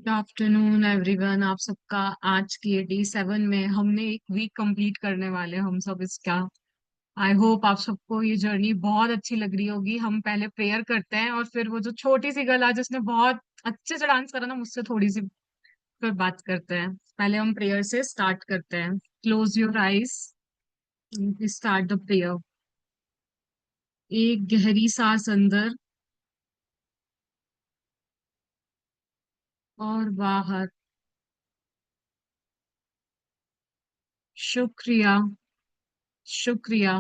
Good afternoon everyone. आप सबका आज की डे 7 में हमने एक वीक कंप्लीट करने वाले हैं हम सब इसका। आई होप आप सबको ये जर्नी बहुत अच्छी लग रही होगी। हम पहले प्रेयर करते हैं और फिर वो जो छोटी सी गर्ल आज जिसने बहुत अच्छे से डांस करा ना, मुझसे थोड़ी सी फिर बात करते हैं। पहले हम प्रेयर से स्टार्ट करते हैं। Close your eyes, start the prayer. एक गहरी सांस अंदर और बाहर। शुक्रिया, शुक्रिया,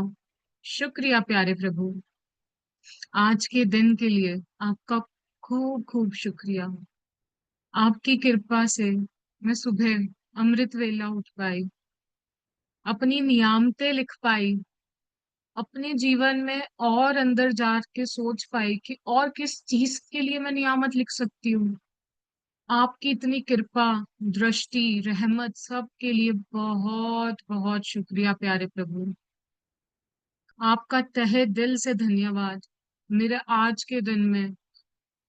शुक्रिया प्यारे प्रभु, आज के दिन के लिए आपका खूब खूब शुक्रिया। आपकी कृपा से मैं सुबह अमृत वेला उठ पाई, अपनी नियामतें लिख पाई, अपने जीवन में और अंदर जाके सोच पाई कि और किस चीज के लिए मैं नियामत लिख सकती हूँ। आपकी इतनी कृपा, दृष्टि, रहमत सब के लिए बहुत बहुत शुक्रिया प्यारे प्रभु। आपका तहे दिल से धन्यवाद मेरे आज के दिन में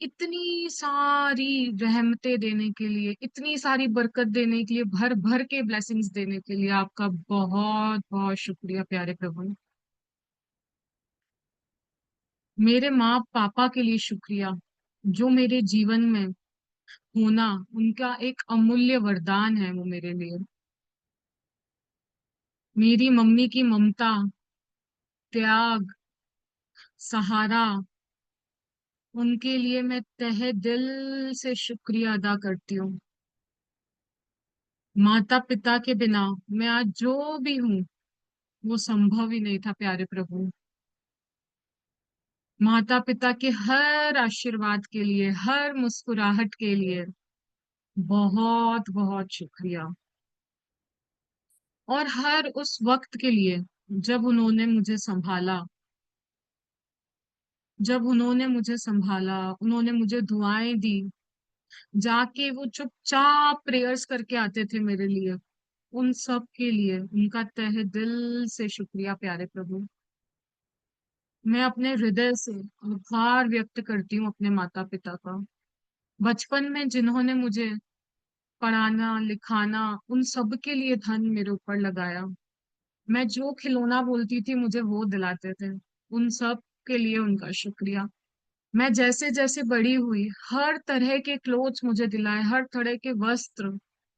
इतनी सारी रहमतें देने के लिए, इतनी सारी बरकत देने के लिए, भर भर के ब्लेसिंग्स देने के लिए आपका बहुत बहुत शुक्रिया प्यारे प्रभु। मेरे माँ पापा के लिए शुक्रिया, जो मेरे जीवन में होना उनका एक अमूल्य वरदान है वो मेरे लिए। मेरी मम्मी की ममता, त्याग, सहारा, उनके लिए मैं तहे दिल से शुक्रिया अदा करती हूँ। माता पिता के बिना मैं आज जो भी हूँ वो संभव ही नहीं था प्यारे प्रभु। माता पिता के हर आशीर्वाद के लिए, हर मुस्कुराहट के लिए बहुत बहुत शुक्रिया। और हर उस वक्त के लिए जब उन्होंने मुझे संभाला, जब उन्होंने मुझे संभाला, उन्होंने मुझे दुआएं दी, जाके वो चुपचाप प्रेयर्स करके आते थे मेरे लिए। उन सब के लिए उनका तहे दिल से शुक्रिया प्यारे प्रभु। मैं अपने हृदय से आभार व्यक्त करती हूँ अपने माता पिता का। बचपन में जिन्होंने मुझे पढ़ाना लिखाना, उन सब के लिए धन मेरे ऊपर लगाया। मैं जो खिलौना बोलती थी मुझे वो दिलाते थे। उन सब के लिए उनका शुक्रिया। मैं जैसे जैसे बड़ी हुई, हर तरह के क्लोथ्स मुझे दिलाए, हर तरह के वस्त्र,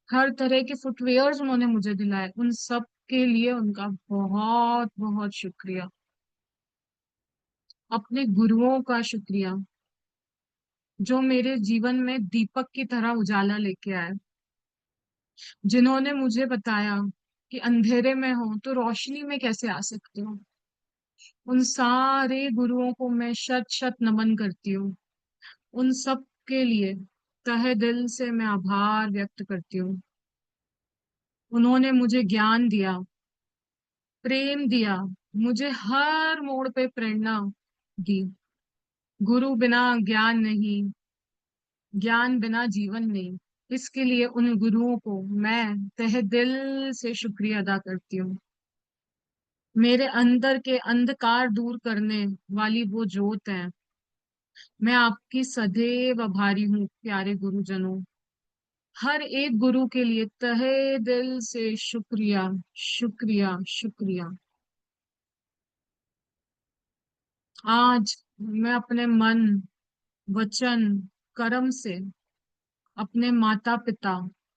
हर तरह के फुटवेयर्स उन्होंने मुझे दिलाए। उन सब के लिए उनका बहुत बहुत शुक्रिया। अपने गुरुओं का शुक्रिया, जो मेरे जीवन में दीपक की तरह उजाला लेके आए, जिन्होंने मुझे बताया कि अंधेरे में हो तो रोशनी में कैसे आ सकते हो। उन सारे गुरुओं को मैं शत शत नमन करती हूँ। उन सब के लिए तहे दिल से मैं आभार व्यक्त करती हूँ। उन्होंने मुझे ज्ञान दिया, प्रेम दिया, मुझे हर मोड़ पे प्रेरणा दी। गुरु बिना ज्ञान नहीं, ज्ञान बिना जीवन नहीं। इसके लिए उन गुरुओं को मैं तहे दिल से शुक्रिया अदा करती हूँ। मेरे अंदर के अंधकार दूर करने वाली वो ज्योत है। मैं आपकी सदैव आभारी हूँ प्यारे गुरुजनों। हर एक गुरु के लिए तहे दिल से शुक्रिया, शुक्रिया, शुक्रिया। आज मैं अपने मन, वचन, कर्म से अपने माता पिता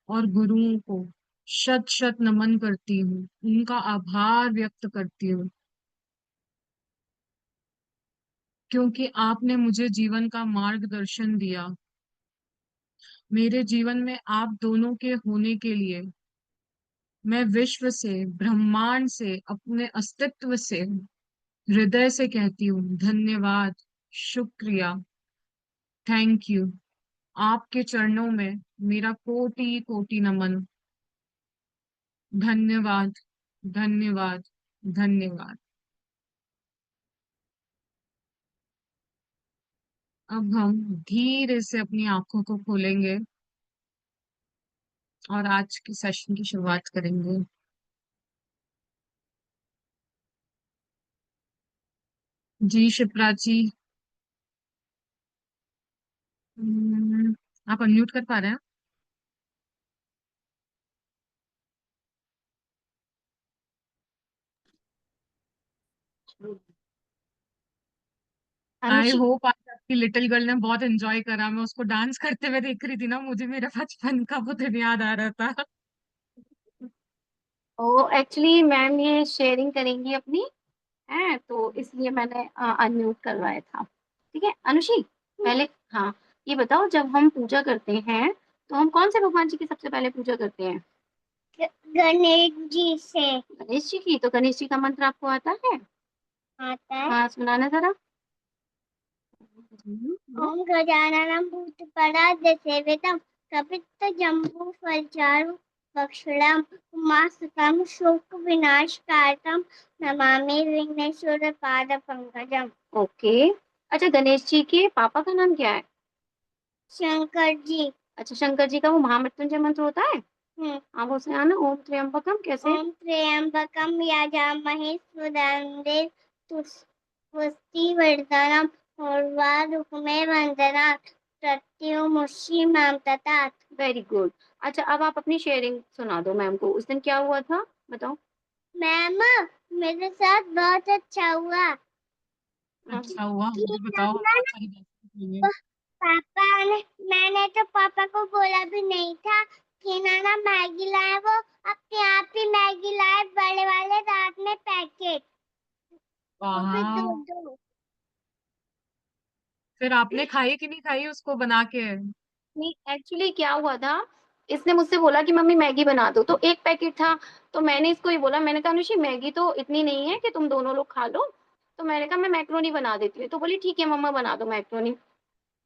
और गुरुओं को शत शत नमन करती हूँ, उनका आभार व्यक्त करती हूँ, क्योंकि आपने मुझे जीवन का मार्गदर्शन दिया। मेरे जीवन में आप दोनों के होने के लिए मैं विश्व से, ब्रह्मांड से, अपने अस्तित्व से, हृदय से कहती हूँ धन्यवाद, शुक्रिया, थैंक यू। आपके चरणों में मेरा कोटि कोटि नमन। धन्यवाद, धन्यवाद, धन्यवाद। अब हम धीरे से अपनी आंखों को खोलेंगे और आज के सेशन की शुरुआत करेंगे। जी शिप्रा जी, हम्म, आप अनम्यूट कर पा रहे हैं? आई अनुषी। होप आज आपकी लिटिल गर्ल ने बहुत एंजॉय करा। मैं उसको डांस करते हुए देख रही थी ना, मुझे मेरा बचपन का वो दिन याद आ रहा था। ओ एक्चुअली मैम ये शेयरिंग करेंगी अपनी, है तो इसलिए मैंने अनम्यूट करवाया था। ठीक है अनुषी, पहले हाँ ये बताओ, जब हम पूजा करते हैं तो हम कौन से भगवान जी की सबसे पहले पूजा करते हैं? गणेश जी से। गणेश जी की, तो गणेश जी का मंत्र आपको आता है? आता है। हाँ सुनाना जरा। ओम गजाननं भूतगणाधिसेवितं कपित्थजम्बूफलचारु भक्षणं उमासुतं शोकविनाशकारकं नमामि विघ्नेश्वरपादपङ्कजम्। ओके। अच्छा गणेश जी के पापा का नाम क्या है? शंकर जी। अच्छा शंकर जी का वो महामृत्युंजय मंत्र होता है। आप उसे आना, ओम त्र्यंबकम कैसे? ओम त्र्यंबकम यजामहे सुगंधिं पुष्टिवर्धनम् उर्वारुकमे वंदनात् प्रत्युमुषी माम ततात। Very good. अच्छा अब आप अपनी शेयरिंग सुना दो मैम को, उस दिन क्या हुआ था बताओ। मैम मेरे साथ बहुत अच्छा हुआ। अच्छा हुआ, कि मुझे बताओ, हम ना बहुत सारी बातें सुनेंगे। पापा ने, मैंने तो पापा को बोला भी नहीं था कि ना मैगी लाए, वो अपने आप ही मैगी लाए बड़े वाले रात में पैकेट, वो भी दो वाह। दो। फिर आपने खाई कि नहीं खाई उसको बना के? नहीं एक्चुअली क्या हुआ था, इसने मुझसे बोला कि मम्मी मैगी बना दो, तो एक पैकेट था। तो मैंने इसको ही बोला, मैंने कहा अनुषि मैगी तो इतनी नहीं है कि तुम दोनों लोग खा लो, तो मैंने कहा मैं मैक्रोनी बना देती हूँ। तो बोली ठीक है मम्मा बना दो मैक्रोनी।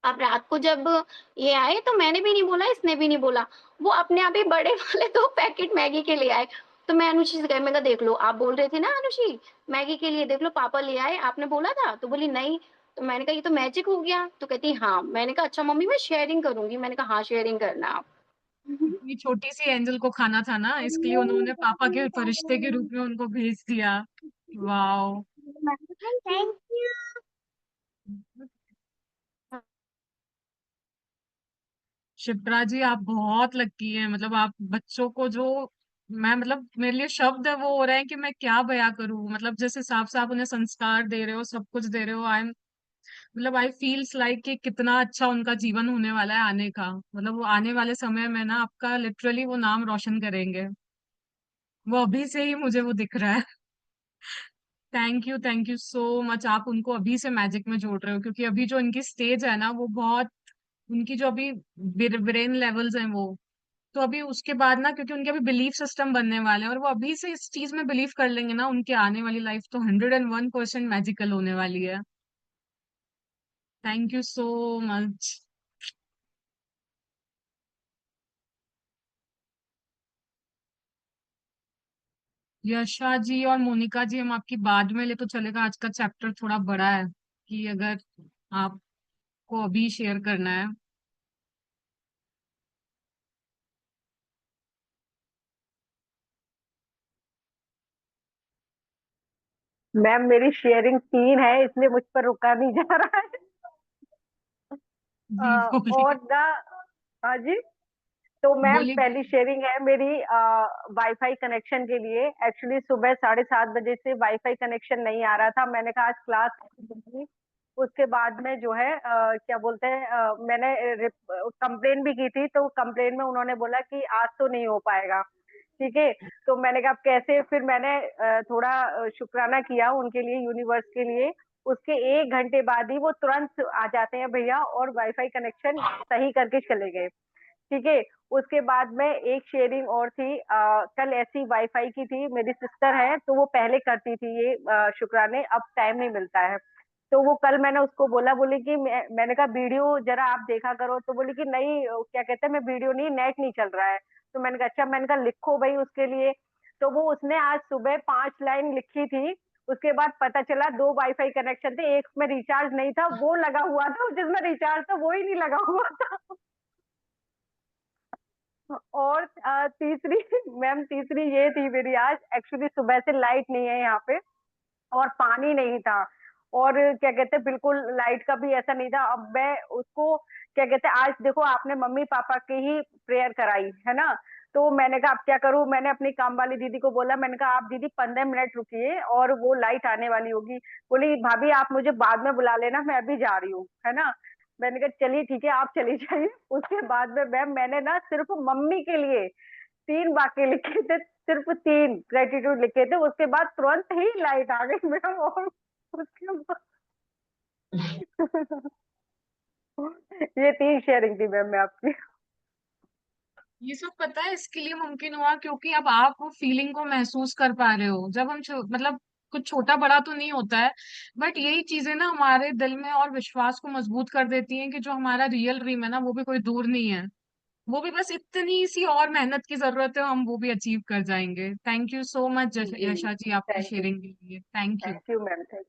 अब रात को जब ये आए तो मैंने भी नहीं बोला, इसने भी नहीं बोला, वो अपने आप ही बड़े वाले 2 पैकेट मैगी के ले आए। तो मैं अनुषि से कही, मैं कहा देख लो आप बोल रहे थे ना अनुषि मैगी के लिए, देख लो पापा ले आए, आपने बोला था? तो बोली नहीं। तो मैंने कहा ये तो मैजिक हो गया। तो कहती हाँ। मैंने कहा अच्छा मम्मी मैं शेयरिंग करूंगी। मैंने कहा हाँ शेयरिंग करना आप। इतनी छोटी सी एंजल को खाना था ना, इसके लिए उन्होंने पापा के फरिश्ते के रूप में उनको भेज दिया। Wow. Thank you. Shipra ji, आप बहुत लकी हैं। मतलब आप बच्चों को जो, मैं मतलब मेरे लिए शब्द है वो हो रहे हैं कि मैं क्या बयां करूं। मतलब जैसे साफ साफ उन्हें संस्कार दे रहे हो, सब कुछ दे रहे हो। आई मतलब आई फील्स लाइक कि कितना अच्छा उनका जीवन होने वाला है आने का। मतलब वो आने वाले समय में ना आपका लिटरली वो नाम रोशन करेंगे। वो अभी से ही मुझे वो दिख रहा है। Thank you so much. आप उनको अभी से मैजिक में जोड़ रहे हो, क्योंकि अभी जो इनकी स्टेज है ना वो बहुत, उनकी जो अभी ब्रेन लेवल्स हैं वो, तो अभी उसके बाद ना, क्योंकि उनके अभी बिलीफ सिस्टम बनने वाले हैं और वो अभी से इस चीज में बिलीव कर लेंगे ना, उनकी आने वाली लाइफ तो 101% मैजिकल होने वाली है। Thank you so much. Yasha ji और मोनिका जी, हम आपकी बाद में ले तो चलेगा, आज का चैप्टर थोड़ा बड़ा है, कि अगर आपको अभी शेयर करना है। मैम मेरी शेयरिंग 3 है, इसलिए मुझ पर रुका नहीं जा रहा है। जी बोलिए। और ना, हाँ जी। तो मैम बोलिए पहली बोलिए। शेयरिंग है मेरी वाईफाई कनेक्शन के लिए। एक्चुअली सुबह 7:30 बजे से वाईफाई कनेक्शन नहीं आ रहा था। मैंने कहा आज क्लास होगी। उसके बाद में जो है क्या बोलते हैं, मैंने कंप्लेन भी की थी, तो कंप्लेन में उन्होंने बोला कि आज तो नहीं हो पाएगा। ठीक है। तो मैंने कहा अब कैसे, फिर मैंने थोड़ा शुक्राना किया उनके लिए, यूनिवर्स के लिए। उसके 1 घंटे बाद ही वो तुरंत आ जाते हैं भैया, और वाईफाई कनेक्शन सही करके चले गए। ठीक है। उसके बाद में एक शेयरिंग और थी, कल ऐसी वाईफाई की थी, मेरी सिस्टर है तो वो पहले करती थी ये शुक्राने, अब टाइम नहीं मिलता है। तो वो कल मैंने उसको बोला, बोली कि मैंने कहा वीडियो जरा आप देखा करो, तो बोली कि नहीं क्या कहते हैं, मैं वीडियो नहीं, नेट नहीं चल रहा है। तो मैंने कहा अच्छा, मैंने कहा लिखो भाई उसके लिए। तो वो उसने आज सुबह 5 लाइन लिखी थी। उसके बाद पता चला 2 वाईफाई कनेक्शन थे, एक में रिचार्ज नहीं था, वो लगा हुआ था, जिसमें रिचार्ज था वो ही नहीं लगा हुआ था। और तीसरी मैम, तीसरी ये थी मेरी आज, एक्चुअली सुबह से लाइट नहीं है यहाँ पे, और पानी नहीं था, और क्या कहते हैं बिल्कुल लाइट का भी ऐसा नहीं था। अब मैं उसको क्या कहते हैं, आज देखो आपने मम्मी पापा की ही प्रेयर कराई है ना, तो मैंने कहा अब क्या करूं, मैंने अपनी काम वाली दीदी को बोला, मैंने कहा आप दीदी 15 मिनट रुकिए और वो लाइट आने वाली होगी। बोली भाभी आप मुझे बाद में बुला लेना, मैं अभी जा रही हूँ, है ना। मैंने कहा चलिए ठीक है, आप चली जाइए। उसके बाद में मैम मैंने ना सिर्फ मम्मी के लिए 3 वाक्य लिखे थे, सिर्फ 3 ग्रेटिट्यूड लिखे थे। उसके बाद तुरंत ही लाइट आ गई मैम, और उसके बाद ये 3 शेयरिंग थी मैम मैं आपकी। ये सब पता है इसके लिए मुमकिन हुआ क्योंकि अब आप वो फीलिंग को महसूस कर पा रहे हो। जब हम मतलब कुछ छोटा बड़ा तो नहीं होता है, बट यही चीजें ना हमारे दिल में और विश्वास को मजबूत कर देती हैं कि जो हमारा रियल ड्रीम है ना वो भी कोई दूर नहीं है। वो भी बस इतनी सी और मेहनत की जरूरत है, हम वो भी अचीव कर जाएंगे। Thank you so much ji, Yasha ji, आपकी थैंक यू। शेयरिंग के लिए thank you. Thank you ma'am, thank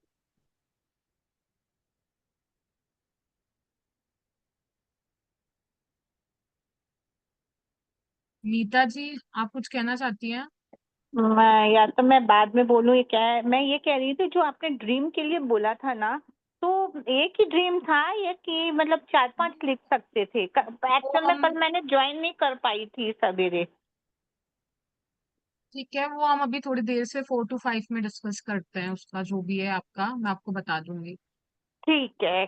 Neeta ji, आप कुछ कहना चाहती हैं? या तो मैं बाद में बोलूँ, ये क्या है, मैं ये कह रही थी जो आपने ड्रीम के लिए बोला था ना, तो एक ही ड्रीम था या कि मतलब 4-5 लिख सकते थे? वो एक्चुअल में हम कल मैंने ज्वाइन नहीं कर पाई थी सवेरे। ठीक है, वो हम अभी थोड़ी देर से 4 to 5 में डिस्कस करते हैं, उसका जो भी है आपका मैं आपको बता दूंगी। ठीक है,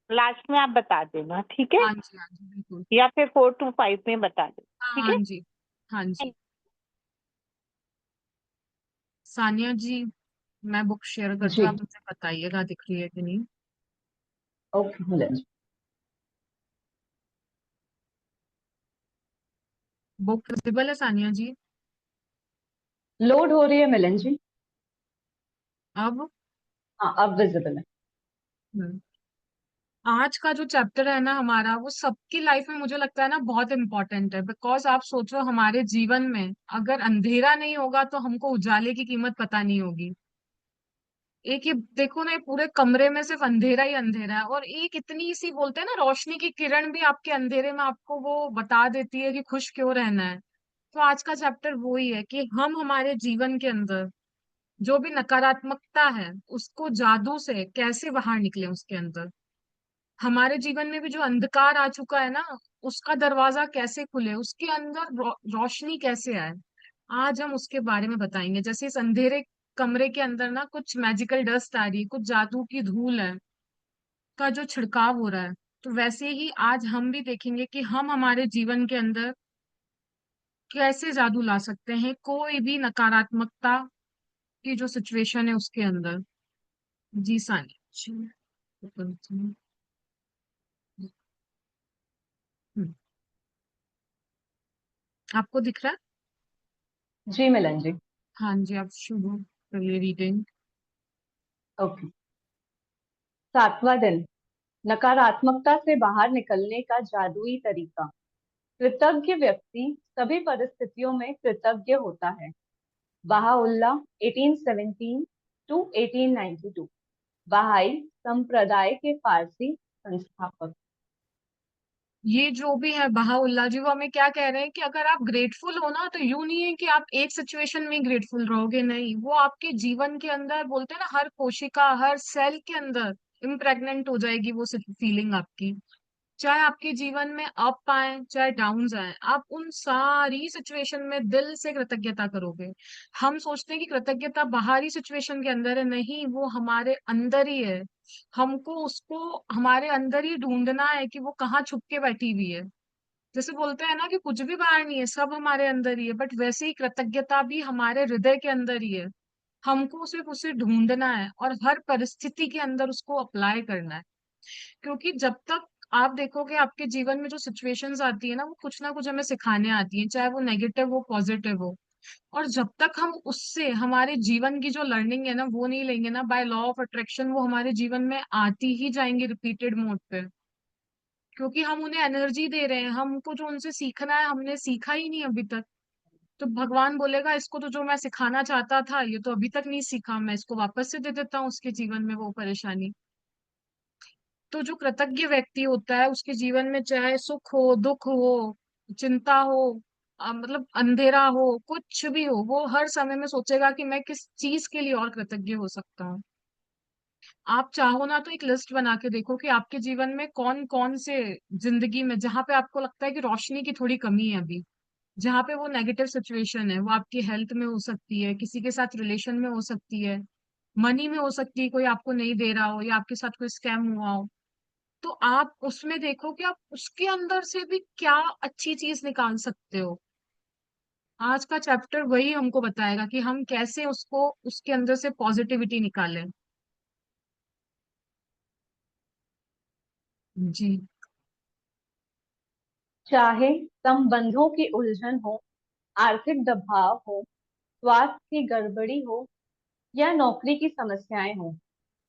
लास्ट में आप बता देना, ठीक है? हाँ जी बिल्कुल। या फिर 4 to 5 में बता देना, ठीक हाँ है? जी। हाँ जी। सानिया जी, मैं बुक शेयर करती हूँ, जी। आप मुझे बताइएगा दिख रही है कि नहीं। ओके मिलन जी। बुक विजिबल है सानिया जी? लोड हो रही है मिलन जी। अब हाँ अब विजिबल है। हम्म, आज का जो चैप्टर है ना हमारा, वो सबकी लाइफ में मुझे लगता है ना बहुत इंपॉर्टेंट है। बिकॉज आप सोचो, हमारे जीवन में अगर अंधेरा नहीं होगा तो हमको उजाले की कीमत पता नहीं होगी। एक ये देखो ना, ये पूरे कमरे में सिर्फ अंधेरा ही अंधेरा है, और एक इतनी सी बोलते हैं ना रोशनी की किरण भी आपके अंधेरे में आपको वो बता देती है कि खुश क्यों रहना है। तो आज का चैप्टर वो ही है कि हम हमारे जीवन के अंदर जो भी नकारात्मकता है उसको जादू से कैसे बाहर निकले, उसके अंदर हमारे जीवन में भी जो अंधकार आ चुका है ना, उसका दरवाजा कैसे खुले, उसके अंदर रोशनी कैसे आए। आज हम उसके बारे में बताएंगे। जैसे इस अंधेरे कमरे के अंदर ना कुछ मैजिकल डस्ट आ रही है, कुछ जादू की धूल है का जो छिड़काव हो रहा है, तो वैसे ही आज हम भी देखेंगे कि हम हमारे जीवन के अंदर कैसे जादू ला सकते हैं कोई भी नकारात्मकता की जो सिचुएशन है उसके अंदर। जी सानी जी, हम्म, आपको दिख रहा है? जी मिलन जी। हाँ जी, आप शुरू करिए रीडिंग। ओके। 7वां दिन, नकारात्मकता से बाहर निकलने का जादुई तरीका। कृतज्ञ व्यक्ति सभी परिस्थितियों में कृतज्ञ होता है। बहाउल्लाह 1817 टू 1892, बहाई संप्रदाय के फारसी संस्थापक। ये जो भी है बहाउल्ला जी, वो हमें क्या कह रहे हैं कि अगर आप ग्रेटफुल हो ना, तो यूं नहीं है कि आप एक सिचुएशन में ग्रेटफुल रहोगे, नहीं, वो आपके जीवन के अंदर बोलते हैं ना, हर कोशिका हर सेल के अंदर इम्प्रेग्नेंट हो जाएगी वो फीलिंग आपकी। चाहे आपके जीवन में अप आए चाहे डाउन आए, आप उन सारी सिचुएशन में दिल से कृतज्ञता करोगे। हम सोचते हैं कि कृतज्ञता बाहरी सिचुएशन के अंदर है, नहीं, वो हमारे अंदर ही है। हमको उसको हमारे अंदर ही ढूंढना है कि वो कहाँ छुप के बैठी हुई है। जैसे बोलते हैं ना कि कुछ भी बाहर नहीं है, सब हमारे अंदर ही है, बट वैसे ही कृतज्ञता भी हमारे हृदय के अंदर ही है। हमको सिर्फ उसे ढूंढना है और हर परिस्थिति के अंदर उसको अप्लाई करना है। क्योंकि जब तक आप देखोगे आपके जीवन में जो सिचुएशंस आती है ना, वो कुछ ना कुछ हमें सिखाने आती है, चाहे वो नेगेटिव हो पॉजिटिव हो। और जब तक हम उससे हमारे जीवन की जो लर्निंग है ना वो नहीं लेंगे ना, बाय लॉ ऑफ अट्रैक्शन वो हमारे जीवन में आती ही जाएंगी रिपीटेड मोड पे। क्योंकि हम उन्हें एनर्जी दे रहे हैं, हमको जो उनसे सीखना है हमने सीखा ही नहीं अभी तक। तो भगवान बोलेगा इसको तो जो मैं सिखाना चाहता था ये तो अभी तक नहीं सीखा, मैं इसको वापस से दे देता हूँ उसके जीवन में वो परेशानी। तो जो कृतज्ञ व्यक्ति होता है उसके जीवन में चाहे सुख हो दुख हो चिंता हो, मतलब अंधेरा हो कुछ भी हो, वो हर समय में सोचेगा कि मैं किस चीज के लिए और कृतज्ञ हो सकता हूँ। आप चाहो ना तो एक लिस्ट बना के देखो कि आपके जीवन में कौन कौन से जिंदगी में जहां पे आपको लगता है कि रोशनी की थोड़ी कमी है अभी, जहाँ पे वो नेगेटिव सिचुएशन है, वो आपकी हेल्थ में हो सकती है, किसी के साथ रिलेशन में हो सकती है, मनी में हो सकती है, कोई आपको नहीं दे रहा हो या आपके साथ कोई स्कैम हुआ हो। तो आप उसमें देखो कि आप उसके अंदर से भी क्या अच्छी चीज निकाल सकते हो। आज का चैप्टर वही हमको बताएगा कि हम कैसे उसको उसके अंदर से पॉजिटिविटी निकालें। जी। चाहे संबंधों की उलझन हो, आर्थिक दबाव हो, स्वास्थ्य की गड़बड़ी हो या नौकरी की समस्याएं हो,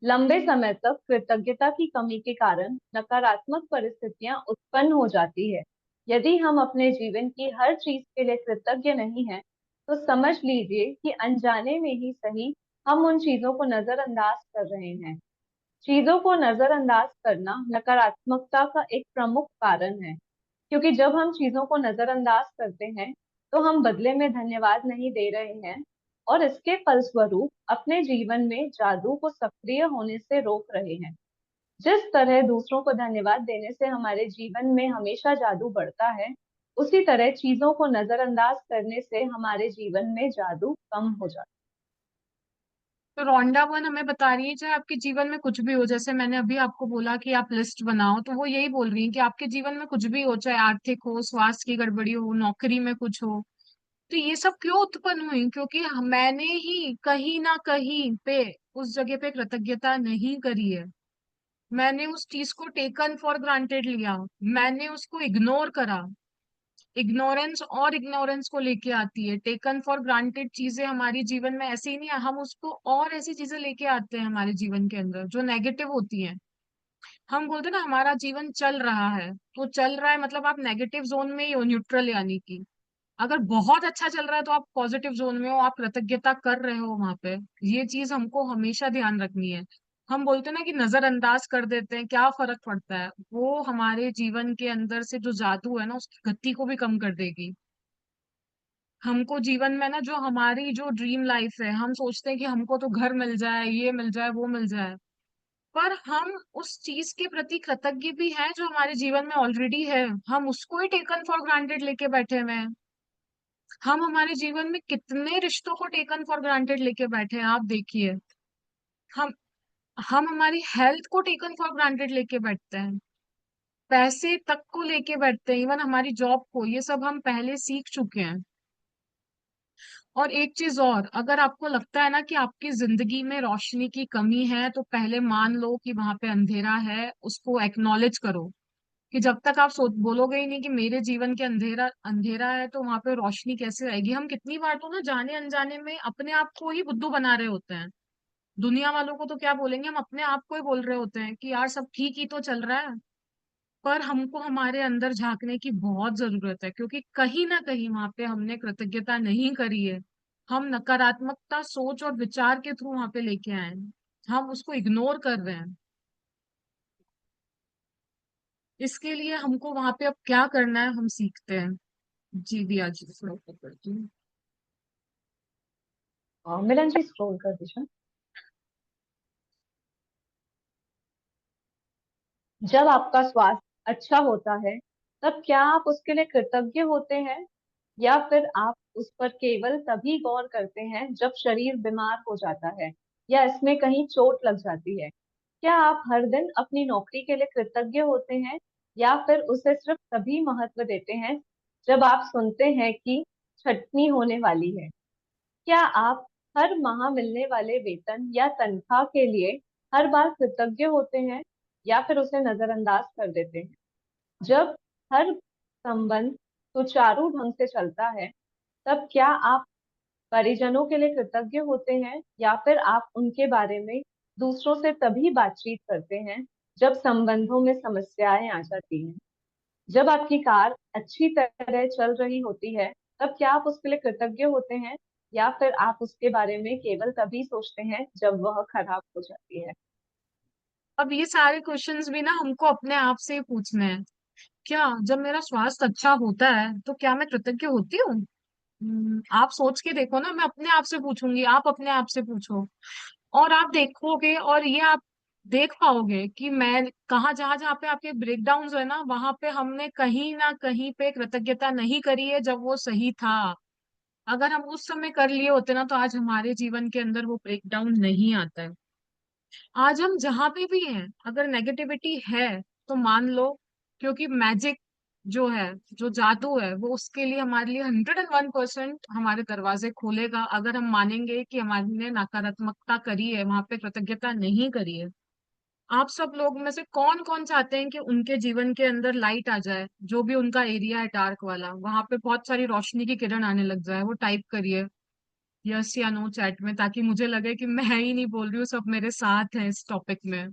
लंबे समय तक कृतज्ञता की कमी के कारण नकारात्मक परिस्थितियां उत्पन्न हो जाती है। यदि हम अपने जीवन की हर चीज के लिए कृतज्ञ नहीं हैं, तो समझ लीजिए कि अनजाने में ही सही हम उन चीजों को नजरअंदाज कर रहे हैं। चीजों को नजरअंदाज करना नकारात्मकता का एक प्रमुख कारण है, क्योंकि जब हम चीजों को नजरअंदाज करते हैं, तो हम बदले में धन्यवाद नहीं दे रहे हैं और इसके फलस्वरूप अपने जीवन में जादू को सक्रिय होने से रोक रहे हैं। जिस तरह दूसरों को धन्यवाद देने से हमारे जीवन में हमेशा जादू बढ़ता है, उसी तरह चीजों को नजरअंदाज करने से हमारे जीवन में जादू कम हो जाता तो रोंडा वन हमें बता रही है चाहे आपके जीवन में कुछ भी हो, जैसे मैंने अभी आपको बोला कि आप लिस्ट बनाओ, तो वो यही बोल रही है कि आपके जीवन में कुछ भी हो, चाहे आर्थिक हो, स्वास्थ्य की गड़बड़ी हो, नौकरी में कुछ हो, तो ये सब क्यों उत्पन्न हुई? क्योंकि मैंने ही कहीं ना कहीं पे उस जगह पे कृतज्ञता नहीं करी है। मैंने उस चीज को टेकन फॉर ग्रांटेड लिया, मैंने उसको इग्नोर करा। इग्नोरेंस और इग्नोरेंस को लेके आती है। टेकन फॉर ग्रांटेड चीजें हमारी जीवन में ऐसे ही नहीं है, हम उसको और ऐसी चीजें लेके आते हैं हमारे जीवन के अंदर जो नेगेटिव होती हैं। हम बोलते हैं ना हमारा जीवन चल रहा है, तो चल रहा है मतलब आप नेगेटिव जोन में ही हो, न्यूट्रल यानी कि। अगर बहुत अच्छा चल रहा है तो आप पॉजिटिव जोन में हो, आप कृतज्ञता कर रहे हो वहां पे। ये चीज हमको हमेशा ध्यान रखनी है। हम बोलते हैं ना कि नजरअंदाज कर देते हैं, क्या फर्क पड़ता है? वो हमारे जीवन के अंदर से जो जादू है ना, उसकी गति को भी कम कर देगी। हमको जीवन में ना जो हमारी जो ड्रीम लाइफ है, हम सोचते हैं कि हमको तो घर मिल जाए, ये मिल जाए, वो मिल जाए, पर हम उस चीज के प्रति कृतज्ञ भी हैं जो हमारे जीवन में ऑलरेडी है। हम उसको ही टेकन फॉर ग्रांटेड लेके बैठे हुए हैं। हम हमारे जीवन में कितने रिश्तों को टेकन फॉर ग्रांटेड लेके बैठे हैं, आप देखिए। हम हम हमारी हेल्थ को टेकन फॉर ग्रांटेड लेके बैठते हैं, पैसे तक को लेके बैठते हैं, इवन हमारी जॉब को, ये सब हम पहले सीख चुके हैं। और एक चीज और, अगर आपको लगता है ना कि आपकी जिंदगी में रोशनी की कमी है, तो पहले मान लो कि वहां पे अंधेरा है, उसको एक्नॉलेज करो। कि जब तक आप सोच बोलोगे ही नहीं कि मेरे जीवन के अंधेरा अंधेरा है, तो वहां पे रोशनी कैसे आएगी? हम कितनी बार तो ना जाने अनजाने में अपने आप को ही बुद्धू बना रहे होते हैं। दुनिया वालों को तो क्या बोलेंगे, हम अपने आप को ही बोल रहे होते हैं कि यार सब ठीक ही तो चल रहा है। पर हमको हमारे अंदर झांकने की बहुत जरूरत है, क्योंकि कहीं ना कहीं वहां पे हमने कृतज्ञता नहीं करी है। हम नकारात्मकता सोच और विचार के थ्रू वहां पे लेके आए हैं, हम उसको इग्नोर कर रहे हैं। इसके लिए हमको वहां पे अब क्या करना है, हम सीखते हैं। जी दिया जी, फ्लो करती हूँ। है। मिलन जी स्क्रॉल कर दीजिए। जब आपका स्वास्थ्य अच्छा होता है, तब क्या आप उसके लिए कृतज्ञ होते हैं, या फिर आप उस पर केवल तभी गौर करते हैं जब शरीर बीमार हो जाता है या इसमें कहीं चोट लग जाती है? क्या आप हर दिन अपनी नौकरी के लिए कृतज्ञ होते हैं, या फिर उसे सिर्फ तभी महत्व देते हैं जब आप सुनते हैं कि छटनी होने वाली है? क्या आप हर माह मिलने वाले वेतन या तनख्वाह के लिए हर बार कृतज्ञ होते हैं, या फिर उसे नजरअंदाज कर देते हैं? जब हर संबंध सुचारू ढंग से चलता है, तब क्या आप परिजनों के लिए कृतज्ञ होते हैं, या फिर आप उनके बारे में दूसरों से तभी बातचीत करते हैं जब संबंधों में समस्याएं आ जाती हैं? जब आपकी कार अच्छी तरह चल रही होती है, तब क्या आप उसके लिए कृतज्ञ होते हैं, या फिर आप उसके बारे में केवल तभी सोचते हैं जब वह खराब हो जाती है? अब ये सारे क्वेश्चंस भी ना हमको अपने आप से ही पूछने हैं। क्या जब मेरा स्वास्थ्य अच्छा होता है तो क्या मैं कृतज्ञ होती हूँ? आप सोच के देखो ना, मैं अपने आप से पूछूंगी, आप अपने आप से पूछो। और आप देखोगे, और ये आप देख पाओगे कि मैं कहाँ, जहां जहां पे आपके ब्रेकडाउन है ना, वहां पे हमने कहीं ना कहीं पे कृतज्ञता नहीं करी है जब वो सही था। अगर हम उस समय कर लिए होते ना, तो आज हमारे जीवन के अंदर वो ब्रेकडाउन नहीं आता है। आज हम जहां पे भी हैं, अगर नेगेटिविटी है तो मान लो, क्योंकि मैजिक जो है, जो जादू है, वो उसके लिए हमारे लिए 101% हमारे दरवाजे खोलेगा, अगर हम मानेंगे कि हमारे नकारात्मकता करी है, वहां पे कृतज्ञता नहीं करी है। आप सब लोग में से कौन कौन चाहते हैं कि उनके जीवन के अंदर लाइट आ जाए, जो भी उनका एरिया है डार्क वाला, वहां पे बहुत सारी रोशनी की किरण आने लग जाए? वो टाइप करिए यस या नो चैट में, ताकि मुझे लगे कि मैं ही नहीं बोल रही हूँ, सब मेरे साथ हैं इस टॉपिक में।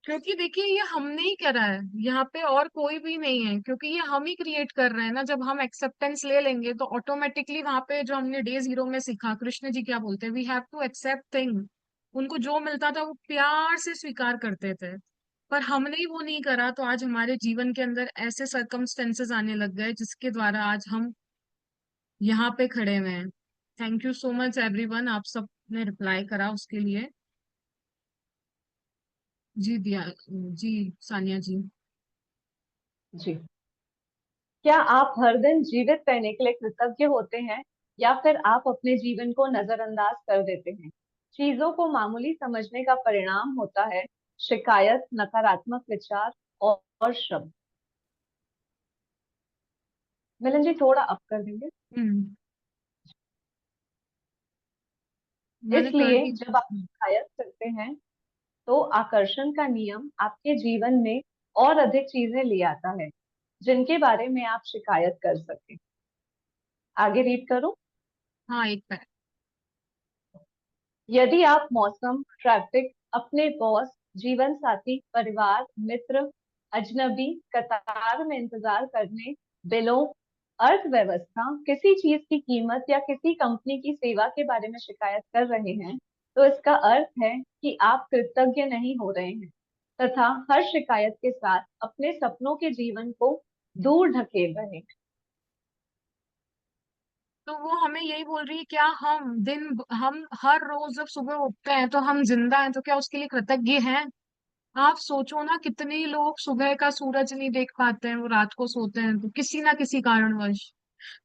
क्योंकि देखिए, ये हमने ही करा है, यहाँ पे और कोई भी नहीं है, क्योंकि ये हम ही क्रिएट कर रहे हैं ना। जब हम एक्सेप्टेंस ले लेंगे तो ऑटोमेटिकली वहां पे, जो हमने डे जीरो में सीखा, कृष्ण जी क्या बोलते हैं, we have to accept thing. उनको जो मिलता था वो प्यार से स्वीकार करते थे, पर हमने ही वो नहीं करा, तो आज हमारे जीवन के अंदर ऐसे सर्कमस्टेंसेस आने लग गए जिसके द्वारा आज हम यहाँ पे खड़े हुए हैं। Thank you so much everyone, आप सब ने रिप्लाई करा उसके लिए। जी दिया, जी सानिया जी। जी। क्या आप हर दिन जीवित रहने के लिए कृतज्ञ होते हैं, या फिर आप अपने जीवन को नजरअंदाज कर देते हैं? चीजों को मामूली समझने का परिणाम होता है शिकायत, नकारात्मक विचार और शब्द। मिलन जी, थोड़ा अप कर देंगे। हम्म। मैंने कर इसलिए दी। जब आप शिकायत करते हैं तो आकर्षण का नियम आपके जीवन में और अधिक चीजें ले आता है जिनके बारे में आप शिकायत कर सकें। आगे रीड करो। हाँ, एक पैर। यदि आप मौसम, ट्रैफिक, अपने बॉस, जीवन साथी, परिवार, मित्र, अजनबी, कतार में इंतजार करने, बिलों, अर्थव्यवस्था, किसी चीज की कीमत या किसी कंपनी की सेवा के बारे में शिकायत कर रहे हैं, तो इसका अर्थ है कि आप कृतज्ञ नहीं हो रहे हैं, तथा हर शिकायत के साथ अपने सपनों के जीवन को दूर ढकेल रहे हैं। तो वो हमें यही बोल रही है, क्या हम हर रोज जब सुबह उठते हैं तो हम जिंदा हैं, तो क्या उसके लिए कृतज्ञ हैं? आप सोचो ना, कितने ही लोग सुबह का सूरज नहीं देख पाते हैं, वो रात को सोते हैं, तो किसी ना किसी कारणवश।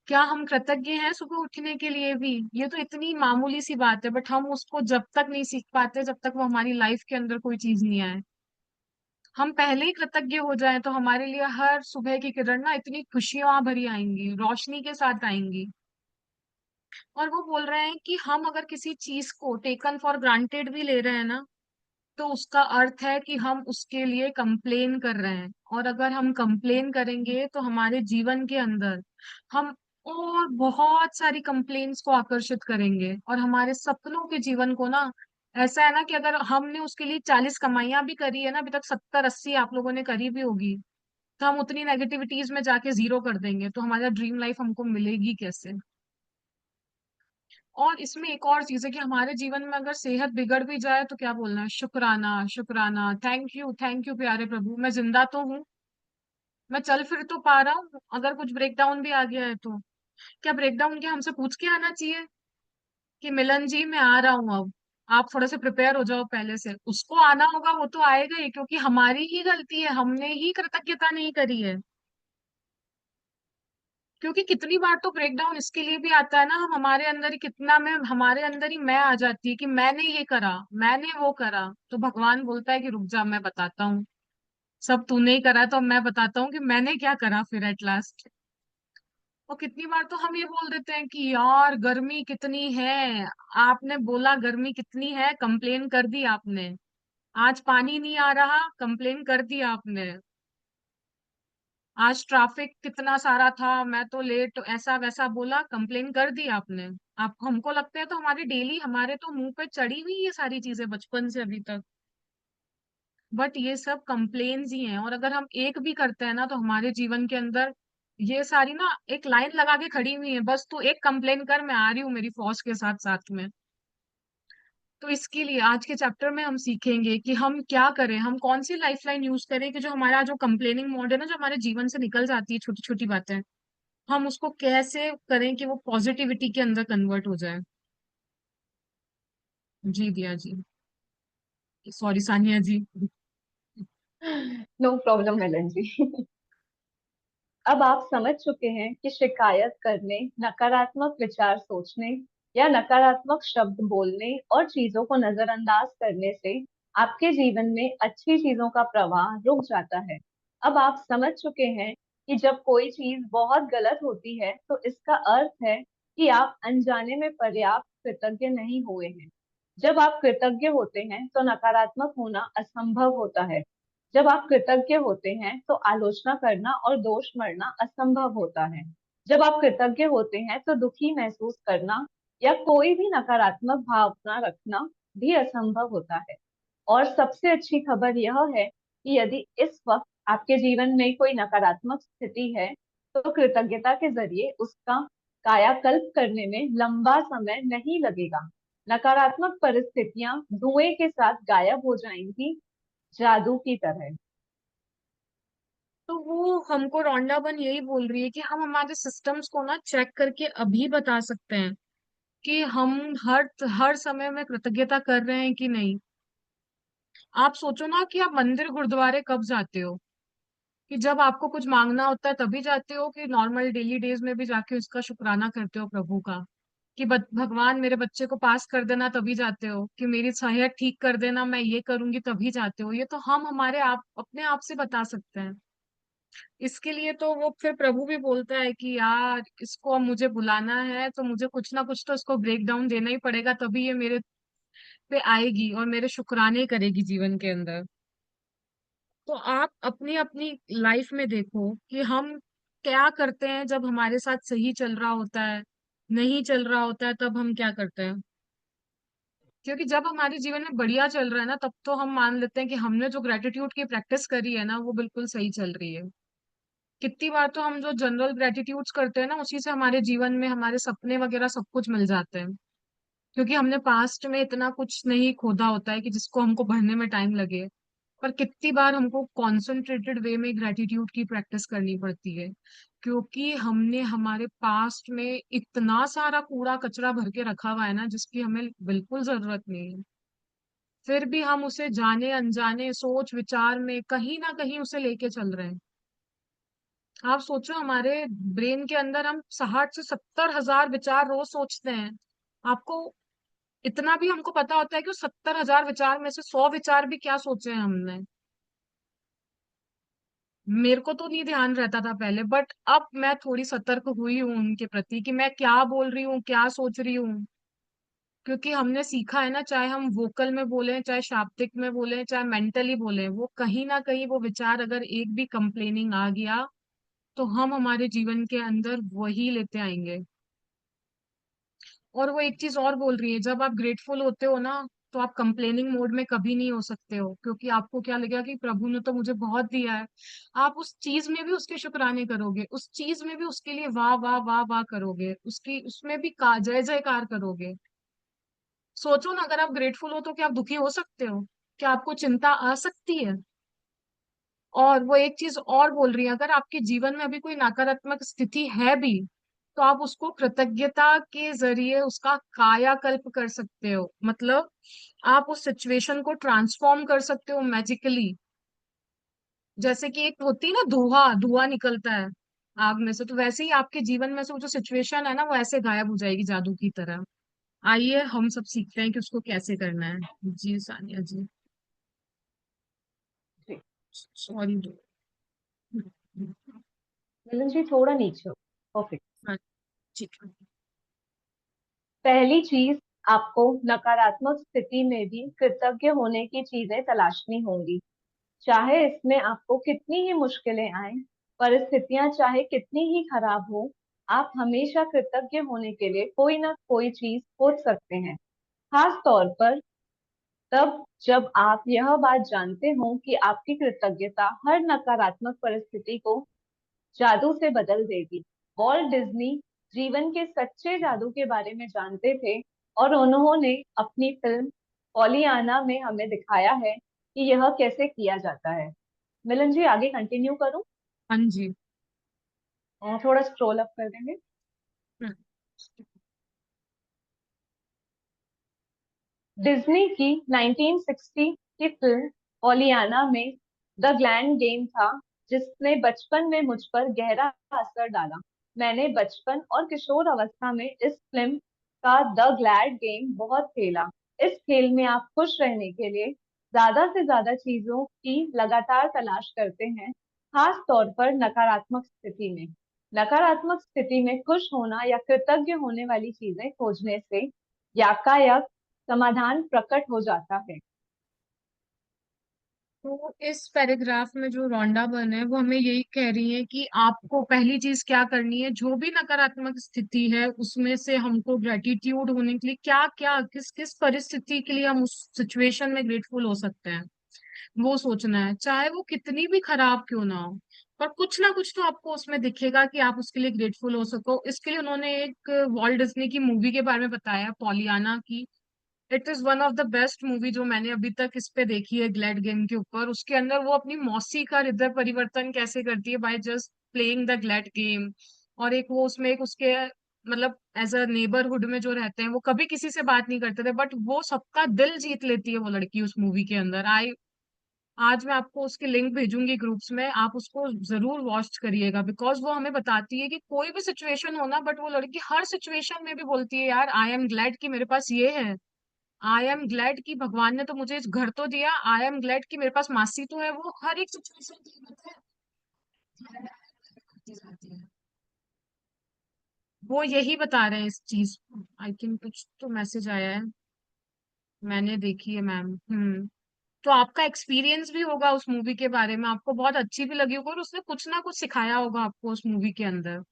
क्या हम कृतज्ञ हैं सुबह उठने के लिए भी? ये तो इतनी मामूली सी बात है, बट हम उसको जब तक नहीं सीख पाते, जब तक वो हमारी लाइफ के अंदर कोई चीज नहीं आए। हम पहले ही कृतज्ञ हो जाएं तो हमारे लिए हर सुबह की किरण ना इतनी खुशियां भरी आएंगी, रोशनी के साथ आएंगी। और वो बोल रहे हैं कि हम अगर किसी चीज को टेकन फॉर ग्रांटेड भी ले रहे हैं ना, तो उसका अर्थ है कि हम उसके लिए कंप्लेन कर रहे हैं। और अगर हम कंप्लेन करेंगे तो हमारे जीवन के अंदर हम और बहुत सारी कंप्लेन्स को आकर्षित करेंगे, और हमारे सपनों के जीवन को ना, ऐसा है ना कि अगर हमने उसके लिए 40 कमाइयां भी करी है ना, अभी तक 70-80 आप लोगों ने करी भी होगी, तो हम उतनी नेगेटिविटीज में जाके जीरो कर देंगे, तो हमारा ड्रीम लाइफ हमको मिलेगी कैसे? और इसमें एक और चीज है कि हमारे जीवन में अगर सेहत बिगड़ भी जाए तो क्या बोलना है, शुक्राना शुक्राना, थैंक यू प्यारे प्रभु, मैं जिंदा तो हूँ, मैं चल फिर तो पा रहा हूँ। अगर कुछ ब्रेकडाउन भी आ गया है तो क्या ब्रेकडाउन के हमसे पूछ के आना चाहिए कि मिलन जी मैं आ रहा हूँ अब, आप थोड़े से प्रिपेयर हो जाओ पहले से? उसको आना होगा, वो तो आएगा ही, क्योंकि हमारी ही गलती है, हमने ही कृतज्ञता नहीं करी है। क्योंकि कितनी बार तो ब्रेकडाउन इसके लिए भी आता है ना, हम हमारे अंदर ही कितना, में हमारे अंदर ही मैं आ जाती है कि मैंने ये करा, मैंने वो करा। तो भगवान बोलता है कि रुक जा, मैं बताता हूँ। सब तूने ही करा, तो मैं बताता हूँ कि मैंने क्या करा फिर एट लास्ट। और कितनी बार तो हम ये बोल देते हैं कि यार गर्मी कितनी है, आपने बोला गर्मी कितनी है, कंप्लेन कर दी आपने। आज पानी नहीं आ रहा, कंप्लेन कर दी आपने। आज ट्रैफिक कितना सारा था, मैं तो लेट, ऐसा वैसा बोला, कंप्लेन कर दी आपने। आप हमको लगता है तो हमारी डेली, हमारे तो मुंह पे चढ़ी हुई ये सारी चीजें बचपन से अभी तक, बट ये सब कंप्लेन्स ही हैं। और अगर हम एक भी करते हैं ना, तो हमारे जीवन के अंदर ये सारी ना एक लाइन लगा के खड़ी हुई है, बस तू एक कंप्लेन कर, मैं आ रही हूँ मेरी फौज के साथ साथ में। तो इसके लिए आज के चैप्टर में हम सीखेंगे कि हम क्या करें, हम कौन सी लाइफलाइन यूज करें कि जो हमारा जो कंप्लेनिंग मोड है ना, जो हमारे जीवन से निकल जाती है छोटी छोटी बातें, हम उसको कैसे करें कि वो पॉजिटिविटी के अंदर कन्वर्ट हो जाए। जी दिया जी। सॉरी सानिया जी। नो प्रॉब्लम मिलन जी। अब आप समझ चुके हैं कि शिकायत करने, नकारात्मक विचार सोचने या नकारात्मक शब्द बोलने और चीजों को नजरअंदाज करने से आपके जीवन में अच्छी चीजों का प्रवाह रुक जाता है। अब आप समझ चुके हैं कि जब कोई चीज बहुत गलत होती है तो इसका अर्थ है कि आप अनजाने में पर्याप्त कृतज्ञ नहीं हुए हैं। जब आप कृतज्ञ होते हैं तो नकारात्मक होना असंभव होता है। जब आप कृतज्ञ होते हैं तो आलोचना करना और दोष मढ़ना असंभव होता है। जब आप कृतज्ञ होते हैं तो दुखी महसूस करना या कोई भी नकारात्मक भावना रखना भी असंभव होता है। और सबसे अच्छी खबर यह है कि यदि इस वक्त आपके जीवन में कोई नकारात्मक स्थिति है तो कृतज्ञता के जरिए उसका कायाकल्प करने में लंबा समय नहीं लगेगा। नकारात्मक परिस्थितियां धुएं के साथ गायब हो जाएंगी, जादू की तरह। तो वो हमको रौंडाबन यही बोल रही है कि हम हमारे सिस्टम्स को ना चेक करके अभी बता सकते हैं कि हम हर हर समय में कृतज्ञता कर रहे हैं कि नहीं। आप सोचो ना कि आप मंदिर गुरुद्वारे कब जाते हो? कि जब आपको कुछ मांगना होता है तभी जाते हो, कि नॉर्मल डेली डेज में भी जाके उसका शुक्राना करते हो प्रभु का? कि भगवान मेरे बच्चे को पास कर देना तभी जाते हो? कि मेरी सेहत ठीक कर देना, मैं ये करूंगी तभी जाते हो? ये तो हम हमारे आप अपने आप से बता सकते हैं। इसके लिए तो वो फिर प्रभु भी बोलता है कि यार इसको अब मुझे बुलाना है तो मुझे कुछ ना कुछ तो इसको ब्रेक डाउन देना ही पड़ेगा, तभी ये मेरे पे आएगी और मेरे शुक्राने करेगी जीवन के अंदर। तो आप अपनी अपनी लाइफ में देखो कि हम क्या करते हैं जब हमारे साथ सही चल रहा होता है, नहीं चल रहा होता है तब हम क्या करते हैं। क्योंकि जब हमारे जीवन में बढ़िया चल रहा है ना, तब तो हम मान लेते हैं कि हमने जो ग्रेटिट्यूड की प्रैक्टिस करी है ना वो बिल्कुल सही चल रही है। कितनी बार तो हम जो जनरल ग्रेटिट्यूड्स करते हैं ना उसी से हमारे जीवन में हमारे सपने वगैरह सब कुछ मिल जाते हैं। क्योंकि हमने पास्ट में इतना कुछ नहीं खोदा होता है कि जिसको हमको भरने में टाइम लगे। पर कितनी बार हमको कॉन्सेंट्रेटेड वे में ग्रेटिट्यूड की प्रैक्टिस करनी पड़ती है, क्योंकि हमने हमारे पास्ट में इतना सारा कूड़ा कचरा भर के रखा हुआ है ना जिसकी हमें बिल्कुल जरूरत नहीं है। फिर भी हम उसे जाने अनजाने सोच विचार में कहीं ना कहीं उसे लेके चल रहे हैं। आप सोचो हमारे ब्रेन के अंदर हम 60 से 70 हजार विचार रोज सोचते हैं। आपको इतना भी हमको पता होता है कि उस 70 हजार विचार में से 100 विचार भी क्या सोचे हैं हमने। मेरे को तो नहीं ध्यान रहता था पहले, बट अब मैं थोड़ी सतर्क हुई हूँ उनके प्रति कि मैं क्या बोल रही हूँ, क्या सोच रही हूँ। क्योंकि हमने सीखा है ना, चाहे हम वोकल में बोले, चाहे शाब्दिक में बोले, चाहे मेंटली बोले, वो कहीं ना कहीं वो विचार अगर एक भी कंप्लेनिंग आ गया तो हम हमारे जीवन के अंदर वही लेते आएंगे। और वो एक चीज और बोल रही है, जब आप ग्रेटफुल होते हो ना तो आप कंप्लेनिंग मोड में कभी नहीं हो सकते हो, क्योंकि आपको क्या लगेगा कि प्रभु ने तो मुझे बहुत दिया है। आप उस चीज में भी उसके शुक्राने करोगे, उस चीज में भी उसके लिए वाह वाह वाह वाह करोगे, उसकी उसमें भी जय जयकार करोगे। सोचो ना, अगर आप ग्रेटफुल हो तो क्या आप दुखी हो सकते हो? क्या आपको चिंता आ सकती है? और वो एक चीज और बोल रही है, अगर आपके जीवन में अभी कोई नकारात्मक स्थिति है भी तो आप उसको कृतज्ञता के जरिए उसका कायाकल्प कर सकते हो। मतलब आप उस सिचुएशन को ट्रांसफॉर्म कर सकते हो मैजिकली। जैसे कि एक होती है ना, धुआं धुआं निकलता है आग में से, तो वैसे ही आपके जीवन में से वो जो सिचुएशन है ना वो ऐसे गायब हो जाएगी जादू की तरह। आइए हम सब सीखते हैं कि उसको कैसे करना है। जी सानिया जी। जी। सॉरी। मिलन जी थोड़ा नीचे हो। परफेक्ट। हाँ, ठीक है। पहली चीज, आपको नकारात्मक स्थिति में भी कृतज्ञ होने की चीजें तलाशनी होंगी। चाहे इसमें आपको कितनी ही मुश्किलें आए, परिस्थितियां चाहे कितनी ही खराब हो, आप हमेशा कृतज्ञ होने के लिए कोई ना कोई चीज खोज सकते हैं। खास तौर पर तब जब आप यह बात जानते हो कि आपकी कृतज्ञता हर नकारात्मक परिस्थिति को जादू से बदल देगी। वॉल्ट डिज्नी जीवन के सच्चे जादू के बारे में जानते थे और उन्होंने अपनी फिल्म पॉलियाना में हमें दिखाया है कि यह कैसे किया जाता है। मिलन जी आगे कंटिन्यू करूं? हाँ जी। और थोड़ा स्क्रॉल अप कर देंगे। हम्म। डिज्नी की 1960 की फिल्म पॉलियाना में द ग्लैंड गेम था, जिसने बचपन में मुझ पर गहरा असर डाला। मैंने बचपन और किशोर अवस्था में इस फिल्म का द ग्लैड गेम बहुत खेला। इस खेल में आप खुश रहने के लिए ज्यादा से ज्यादा चीजों की लगातार तलाश करते हैं, खास तौर पर नकारात्मक स्थिति में। नकारात्मक स्थिति में खुश होना या कृतज्ञ होने वाली चीजें खोजने से याकायक समाधान प्रकट हो जाता है। तो इस पैराग्राफ में जो रोंडा बर्न है वो हमें यही कह रही है कि आपको पहली चीज क्या करनी है, जो भी नकारात्मक स्थिति है उसमें से हमको ग्रेटिट्यूड होने के लिए क्या क्या किस किस परिस्थिति के लिए हम उस सिचुएशन में ग्रेटफुल हो सकते हैं, वो सोचना है, चाहे वो कितनी भी खराब क्यों ना हो। पर कुछ ना कुछ तो आपको उसमें दिखेगा कि आप उसके लिए ग्रेटफुल हो सको। इसके लिए उन्होंने एक वॉल्ट डिज्नी की मूवी के बारे में बताया, पॉलियाना की। It is one of the best movie जो मैंने अभी तक इस पे देखी है, ग्लैड गेम के ऊपर। उसके अंदर वो अपनी मौसी का हृदय परिवर्तन कैसे करती है by just playing the glad game. और एक वो उसमें एक उसके मतलब एज अ नेबरहुड में जो रहते हैं वो कभी किसी से बात नहीं करते थे, बट वो सबका दिल जीत लेती है वो लड़की उस मूवी के अंदर। आई आज मैं आपको उसकी लिंक भेजूंगी ग्रुप्स में, आप उसको जरूर वॉच करिएगा, बिकॉज वो हमें बताती है कि कोई भी सिचुएशन हो ना, बट वो लड़की हर सिचुएशन में भी बोलती है यार आई एम ग्लैड कि मेरे पास ये है। आई एम ग्लैड कि भगवान ने तो मुझे इस घर तो दिया। आई एम ग्लैड कि मेरे पास मासी तो है। वो हर एक सिचुएशन की जाती है। वो यही बता रहे हैं इस चीज। आई थिंक कुछ तो मैसेज आया है, मैंने देखी है मैम। तो आपका एक्सपीरियंस भी होगा उस मूवी के बारे में, आपको बहुत अच्छी भी लगी होगी और उसने कुछ ना कुछ सिखाया होगा आपको उस मूवी के अंदर।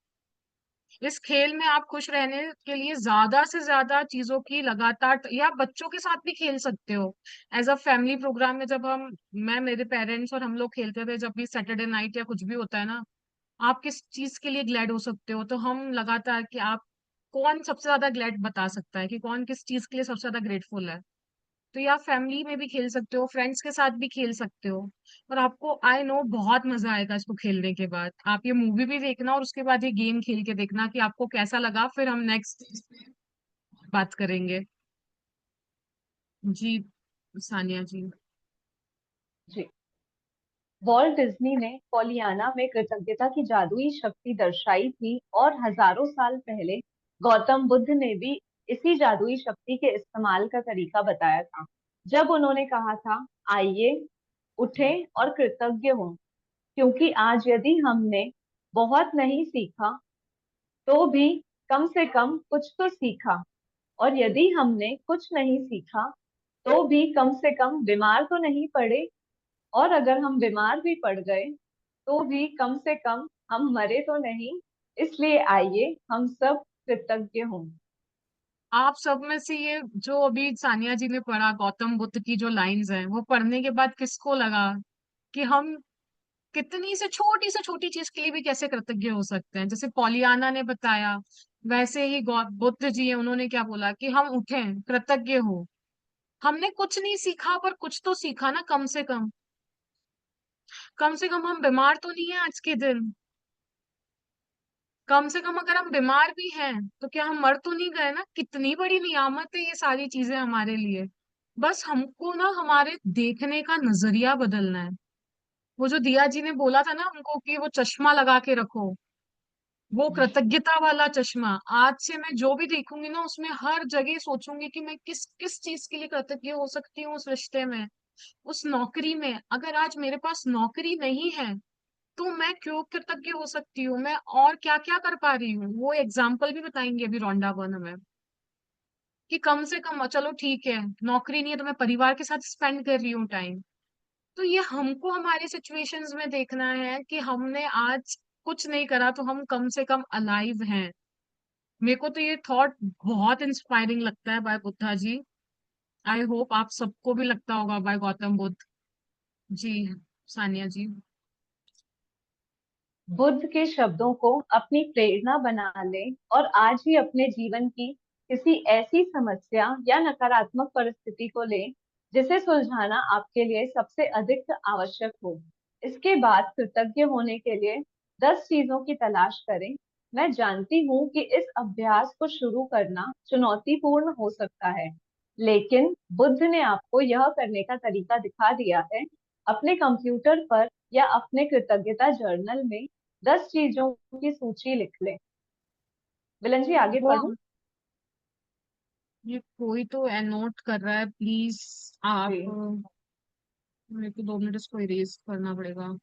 इस खेल में आप खुश रहने के लिए ज्यादा से ज्यादा चीजों की लगातार, या बच्चों के साथ भी खेल सकते हो एज अ फैमिली प्रोग्राम में। जब हम मैं मेरे पेरेंट्स और हम लोग खेलते थे जब भी सैटरडे नाइट या कुछ भी होता है ना, आप किस चीज के लिए ग्लैड हो सकते हो, तो हम लगातार कि आप कौन सबसे ज्यादा ग्लैड बता सकता है कि कौन किस चीज के लिए सबसे ज्यादा ग्रेटफुल है। तो ये आप फैमिली में भी खेल सकते हो, फ्रेंड्स के साथ भी खेल सकते हो। और आपको आई नो बहुत मजा आएगा इसको खेलने के बाद। आप ये मूवी भी देखना और उसके बाद ये गेम खेल के देखना कि आपको कैसा लगा, फिर हम नेक्स्ट बात करेंगे। जी सानिया जी। जी। वॉल्ट डिज्नी ने पॉलियाना में कृतज्ञता की जादुई शक्ति दर्शाई थी, और हजारों साल पहले गौतम बुद्ध ने भी इसी जादुई शक्ति के इस्तेमाल का तरीका बताया था, जब उन्होंने कहा था, आइए उठें और कृतज्ञ हों, क्योंकि आज यदि हमने बहुत नहीं सीखा तो भी कम से कम कुछ तो सीखा, और यदि हमने कुछ नहीं सीखा तो भी कम से कम बीमार तो नहीं पड़े, और अगर हम बीमार भी पड़ गए तो भी कम से कम हम मरे तो नहीं। इसलिए आइए हम सब कृतज्ञ हों। आप सब में से ये जो अभी सानिया जी ने पढ़ा गौतम बुद्ध की जो लाइंस हैं, वो पढ़ने के बाद किसको लगा कि हम कितनी से छोटी चीज के लिए भी कैसे कृतज्ञ हो सकते हैं। जैसे पॉलियाना ने बताया, वैसे ही बुद्ध जी है, उन्होंने क्या बोला कि हम उठें कृतज्ञ हो। हमने कुछ नहीं सीखा पर कुछ तो सीखा ना, कम से कम। कम से कम हम बीमार तो नहीं है आज के दिन। कम से कम अगर हम बीमार भी हैं तो क्या हम मर तो नहीं गए ना। कितनी बड़ी नियामत है ये सारी चीजें हमारे लिए। बस हमको ना हमारे देखने का नजरिया बदलना है। वो जो दिया जी ने बोला था ना हमको कि वो चश्मा लगा के रखो, वो कृतज्ञता वाला चश्मा। आज से मैं जो भी देखूंगी ना उसमें हर जगह सोचूंगी कि मैं किस किस चीज के लिए कृतज्ञ हो सकती हूँ उस रिश्ते में, उस नौकरी में। अगर आज मेरे पास नौकरी नहीं है तो मैं क्यों कृतज्ञ हो सकती हूँ, मैं और क्या क्या कर पा रही हूँ। वो एग्जाम्पल भी बताएंगे अभी रोंडा बर्न में कि कम से कम चलो ठीक है नौकरी नहीं है तो मैं परिवार के साथ स्पेंड कर रही हूँ टाइम। तो ये हमको हमारी सिचुएशंस में देखना है कि हमने आज कुछ नहीं करा तो हम कम से कम अलाइव हैं। मेरे को तो ये थॉट बहुत इंस्पायरिंग लगता है by Buddha ji. I hope आप सबको भी लगता होगा बाय गौतम बुद्ध जी। सानिया जी। बुद्ध के शब्दों को अपनी प्रेरणा बना लें और आज ही अपने जीवन की किसी ऐसी समस्या या नकारात्मक परिस्थिति को लें जिसे सुलझाना आपके लिए सबसे अधिक आवश्यक हो। इसके बाद कृतज्ञ होने के लिए 10 चीजों की तलाश करें। मैं जानती हूँ कि इस अभ्यास को शुरू करना चुनौतीपूर्ण हो सकता है, लेकिन बुद्ध ने आपको यह करने का तरीका दिखा दिया है। अपने कंप्यूटर पर या अपने कृतज्ञता जर्नल में 10 चीजों की सूची लिख लें। मिलन जी, आगे वो पढ़ूं? ये कोई तो नोट कर रहा है, प्लीज आप जी मेरे को 2 मिनट इसको इरेज करना पड़ेगा।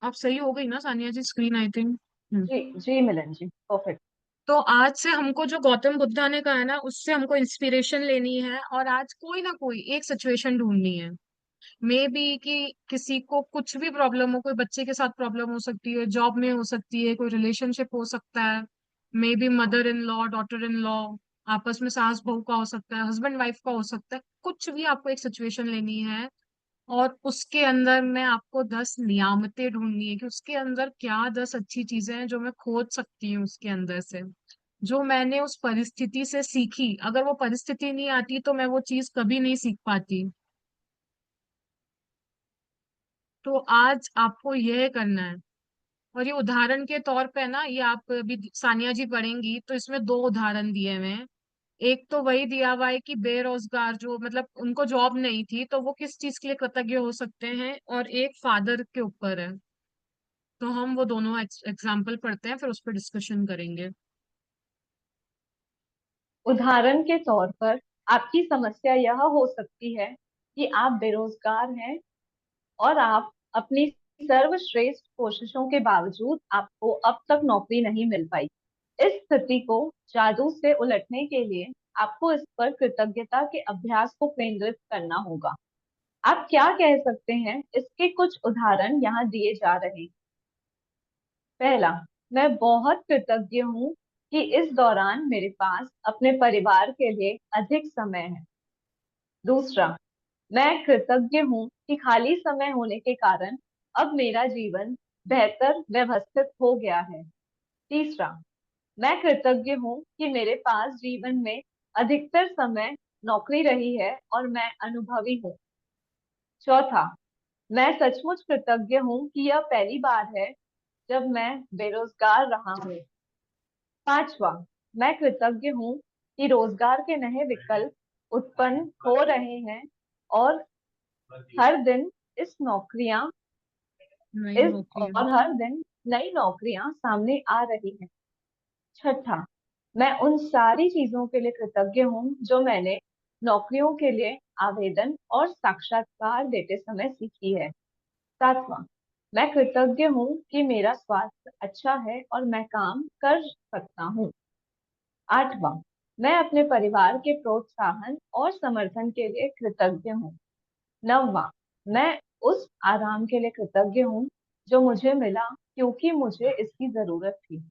आप सही हो गई ना Sania ji, screen I think. जी जी मिलन जी, परफेक्ट। तो आज से हमको जो गौतम बुद्धा ने कहा है ना, उससे हमको इंस्पिरेशन लेनी है, और आज कोई ना कोई एक सिचुएशन ढूंढनी है। मे बी कि किसी को कुछ भी प्रॉब्लम हो, कोई बच्चे के साथ प्रॉब्लम हो सकती है, जॉब में हो सकती है, कोई रिलेशनशिप हो सकता है, may be mother in law daughter in law, आपस में सास बहू का हो सकता है, हस्बैंड वाइफ का हो सकता है, कुछ भी आपको एक सिचुएशन लेनी है। और उसके अंदर में आपको 10 नियामतें ढूंढनी है कि उसके अंदर क्या 10 अच्छी चीजें हैं जो मैं खोज सकती हूँ उसके अंदर से, जो मैंने उस परिस्थिति से सीखी। अगर वो परिस्थिति नहीं आती तो मैं वो चीज कभी नहीं सीख पाती। तो आज आपको यह करना है। और ये उदाहरण के तौर पे ना, ये आप अभी सानिया जी पढ़ेंगी तो इसमें 2 उदाहरण दिए हुए हैं। एक तो वही दिया हुआ है कि बेरोजगार जो, मतलब उनको जॉब नहीं थी, तो वो किस चीज के लिए कृतज्ञ हो सकते हैं, और एक फादर के ऊपर है। तो हम वो दोनों एग्जाम्पल पढ़ते हैं, फिर उस पर डिस्कशन करेंगे। उदाहरण के तौर पर आपकी समस्या यह हो सकती है कि आप बेरोजगार हैं और आप अपनी सर्वश्रेष्ठ कोशिशों के बावजूद आपको अब तक नौकरी नहीं मिल पाई। इस स्थिति को जादू से उलटने के लिए आपको इस पर कृतज्ञता के अभ्यास को केंद्रित करना होगा। आप क्या कह सकते हैं, इसके कुछ उदाहरण यहाँ दिए जा रहे हैं। पहला, मैं बहुत कृतज्ञ हूँ कि इस दौरान मेरे पास अपने परिवार के लिए अधिक समय है। दूसरा, मैं कृतज्ञ हूँ कि खाली समय होने के कारण अब मेरा जीवन बेहतर व्यवस्थित हो गया है। तीसरा, मैं कृतज्ञ हूँ कि मेरे पास जीवन में अधिकतर समय नौकरी रही है और मैं अनुभवी हूँ। चौथा, मैं सचमुच कृतज्ञ हूँ कि यह पहली बार है जब मैं बेरोजगार रहा हूँ। पांचवा, मैं कृतज्ञ हूँ कि रोजगार के नए विकल्प उत्पन्न हो रहे हैं और हर दिन इस नौकरियां नई इस नौकरी है। और हर दिन नई नौकरियां सामने आ रही हैं। छठा, मैं उन सारी चीजों के लिए कृतज्ञ हूँ जो मैंने नौकरियों के लिए आवेदन और साक्षात्कार देते समय सीखी है। सातवां, मैं कृतज्ञ हूँ कि मेरा स्वास्थ्य अच्छा है और मैं काम कर सकता हूँ। आठवां, मैं अपने परिवार के प्रोत्साहन और समर्थन के लिए कृतज्ञ हूँ। नौवां, मैं उस आराम के लिए कृतज्ञ हूँ जो मुझे मिला क्योंकि मुझे इसकी जरूरत थी।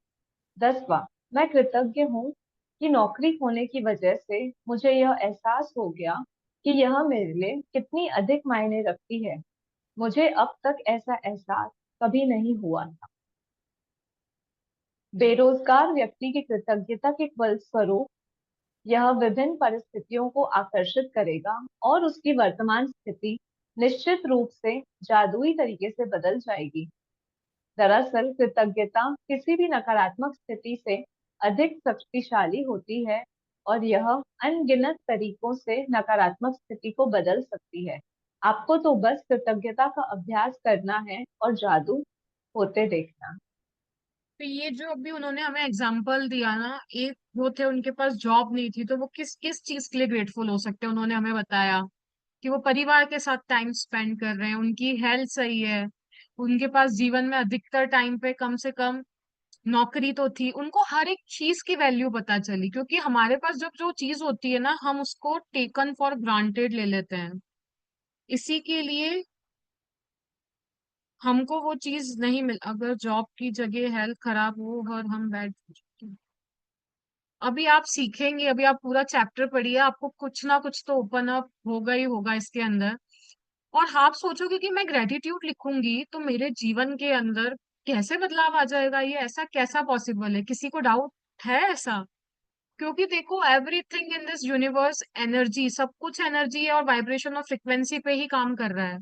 10वां, मैं कृतज्ञ हूँ कि नौकरी खोने की वजह से मुझे यह एहसास हो गया कि यह मेरे लिए कितनी अधिक मायने रखती है। मुझे अब तक ऐसा एहसास कभी नहीं हुआ था। बेरोजगार व्यक्ति की कृतज्ञता के फलस्वरूप यह विभिन्न परिस्थितियों को आकर्षित करेगा और उसकी वर्तमान स्थिति निश्चित रूप से जादुई तरीके से बदल जाएगी। दरअसल कृतज्ञता किसी भी नकारात्मक स्थिति से अधिक शक्तिशाली होती है और यह अनगिनत तरीकों से नकारात्मक स्थिति को बदल सकती है। आपको तो बस कृतज्ञता का अभ्यास करना है और जादू होते देखना। तो ये जो अभी उन्होंने हमें एग्जाम्पल दिया ना, एक वो थे उनके पास जॉब नहीं थी, तो वो किस किस चीज के लिए ग्रेटफुल हो सकते हैं। उन्होंने हमें बताया कि वो परिवार के साथ टाइम स्पेंड कर रहे हैं, उनकी हेल्थ सही है, उनके पास जीवन में अधिकतर टाइम पे कम से कम नौकरी तो थी, उनको हर एक चीज की वैल्यू पता चली। क्योंकि हमारे पास जब जो चीज होती है ना, हम उसको टेकन फॉर ग्रांटेड ले लेते हैं। इसी के लिए हमको वो चीज नहीं मिल, अगर जॉब की जगह हेल्थ खराब हो और हम बैठ, अभी आप सीखेंगे, अभी आप पूरा चैप्टर पढ़िए, आपको कुछ ना कुछ तो ओपन अप होगा ही होगा इसके अंदर। और आप सोचोगे कि मैं ग्रेटिट्यूड लिखूंगी तो मेरे जीवन के अंदर कैसे बदलाव आ जाएगा, ये ऐसा कैसा पॉसिबल है? किसी को डाउट है ऐसा? क्योंकि देखो, everything in this universe energy, सब कुछ एनर्जी है, और वाइब्रेशन और फ्रिक्वेंसी पे ही काम कर रहा है।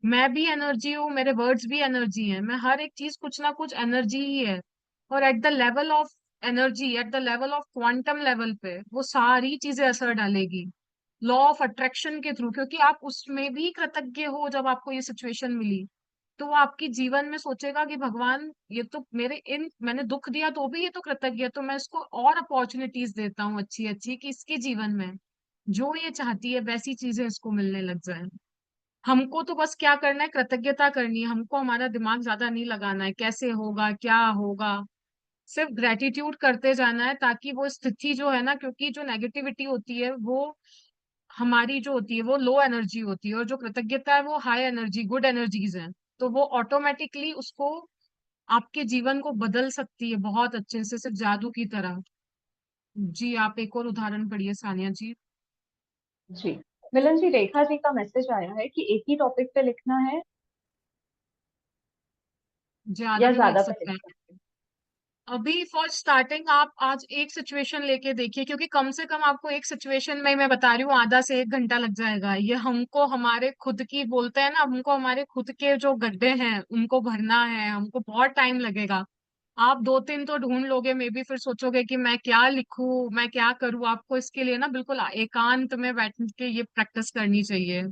मैं भी एनर्जी हूँ, मेरे वर्ड्स भी एनर्जी हैं, मैं हर एक चीज कुछ ना कुछ एनर्जी ही है। और at the level of energy at the level of quantum level पे, वो सारी चीजें असर डालेगी लॉ ऑफ अट्रैक्शन के थ्रू, क्योंकि आप उसमें भी कृतज्ञ हो। जब आपको ये सिचुएशन मिली तो वो आपके जीवन में सोचेगा कि भगवान, ये तो मेरे इन मैंने दुख दिया तो भी ये तो कृतज्ञ है, तो मैं इसको और अपॉर्चुनिटीज देता हूँ अच्छी अच्छी, कि इसके जीवन में जो ये चाहती है वैसी चीजें इसको मिलने लग जाए। हमको तो बस क्या करना है, कृतज्ञता करनी है। हमको हमारा दिमाग ज्यादा नहीं लगाना है कैसे होगा क्या होगा, सिर्फ ग्रेटिट्यूड करते जाना है, ताकि वो स्थिति जो है ना, क्योंकि जो नेगेटिविटी होती है वो हमारी जो होती है वो लो एनर्जी होती है, और जो कृतज्ञता है वो हाई एनर्जी गुड एनर्जीज है। तो वो ऑटोमेटिकली उसको आपके जीवन को बदल सकती है बहुत अच्छे से, सिर्फ जादू की तरह। जी आप एक और उदाहरण पढ़िए सानिया जी। जी मिलन जी, रेखा जी का मैसेज आया है कि एक ही टॉपिक पे लिखना है ज्यादा या भी लिख ज्यादा पे लिख सकते हैं। सकते हैं। अभी फॉर स्टार्टिंग आप आज एक सिचुएशन लेके देखिए, क्योंकि कम से कम आपको एक सिचुएशन में, मैं बता रही हूँ, आधा से 1 घंटा लग जाएगा। ये हमको हमारे खुद की, बोलते हैं ना, हमको हमारे खुद के जो गड्ढे हैं उनको भरना है, हमको बहुत टाइम लगेगा। आप 2-3 तो ढूंढ लोगे, मे बी फिर सोचोगे कि मैं क्या लिखूं, मैं क्या करूं। आपको इसके लिए ना बिल्कुल एकांत में बैठ के ये प्रैक्टिस करनी चाहिए।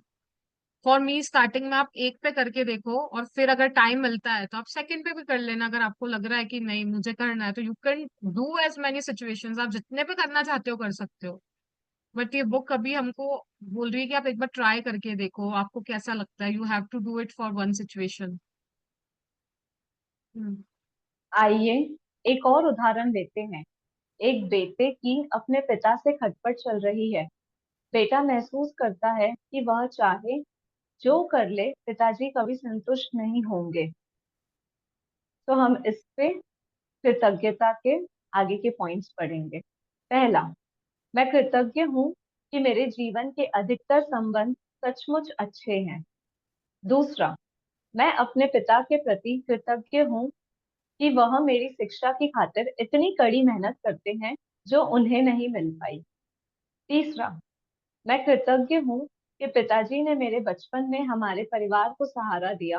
फॉर मी स्टार्टिंग में आप एक पे करके देखो, और फिर अगर टाइम मिलता है तो आप सेकंड पे भी कर लेना। अगर आपको लग रहा है कि नहीं मुझे करना है, तो you can do as many situations, आप जितने पे करना चाहते हो कर सकते हो। बट ये बुक अभी हमको बोल रही है कि आप एक बार ट्राई करके देखो, आपको कैसा लगता है। You have to do it for one situation. आइए एक और उदाहरण लेते हैं। एक बेटे की अपने पिता से खटपट चल रही है। बेटा महसूस करता है कि वह चाहे जो कर ले पिताजी कभी संतुष्ट नहीं होंगे। तो हम इस पे कृतज्ञता के आगे के पॉइंट्स पढ़ेंगे। पहला, मैं कृतज्ञ हूँ कि मेरे जीवन के अधिकतर संबंध सचमुच अच्छे हैं। दूसरा, मैं अपने पिता के प्रति कृतज्ञ हूँ कि वह मेरी शिक्षा की खातिर इतनी कड़ी मेहनत करते हैं जो उन्हें नहीं मिल पाई। तीसरा, मैं कृतज्ञ हूँ कि पिताजी ने मेरे बचपन में हमारे परिवार को सहारा दिया,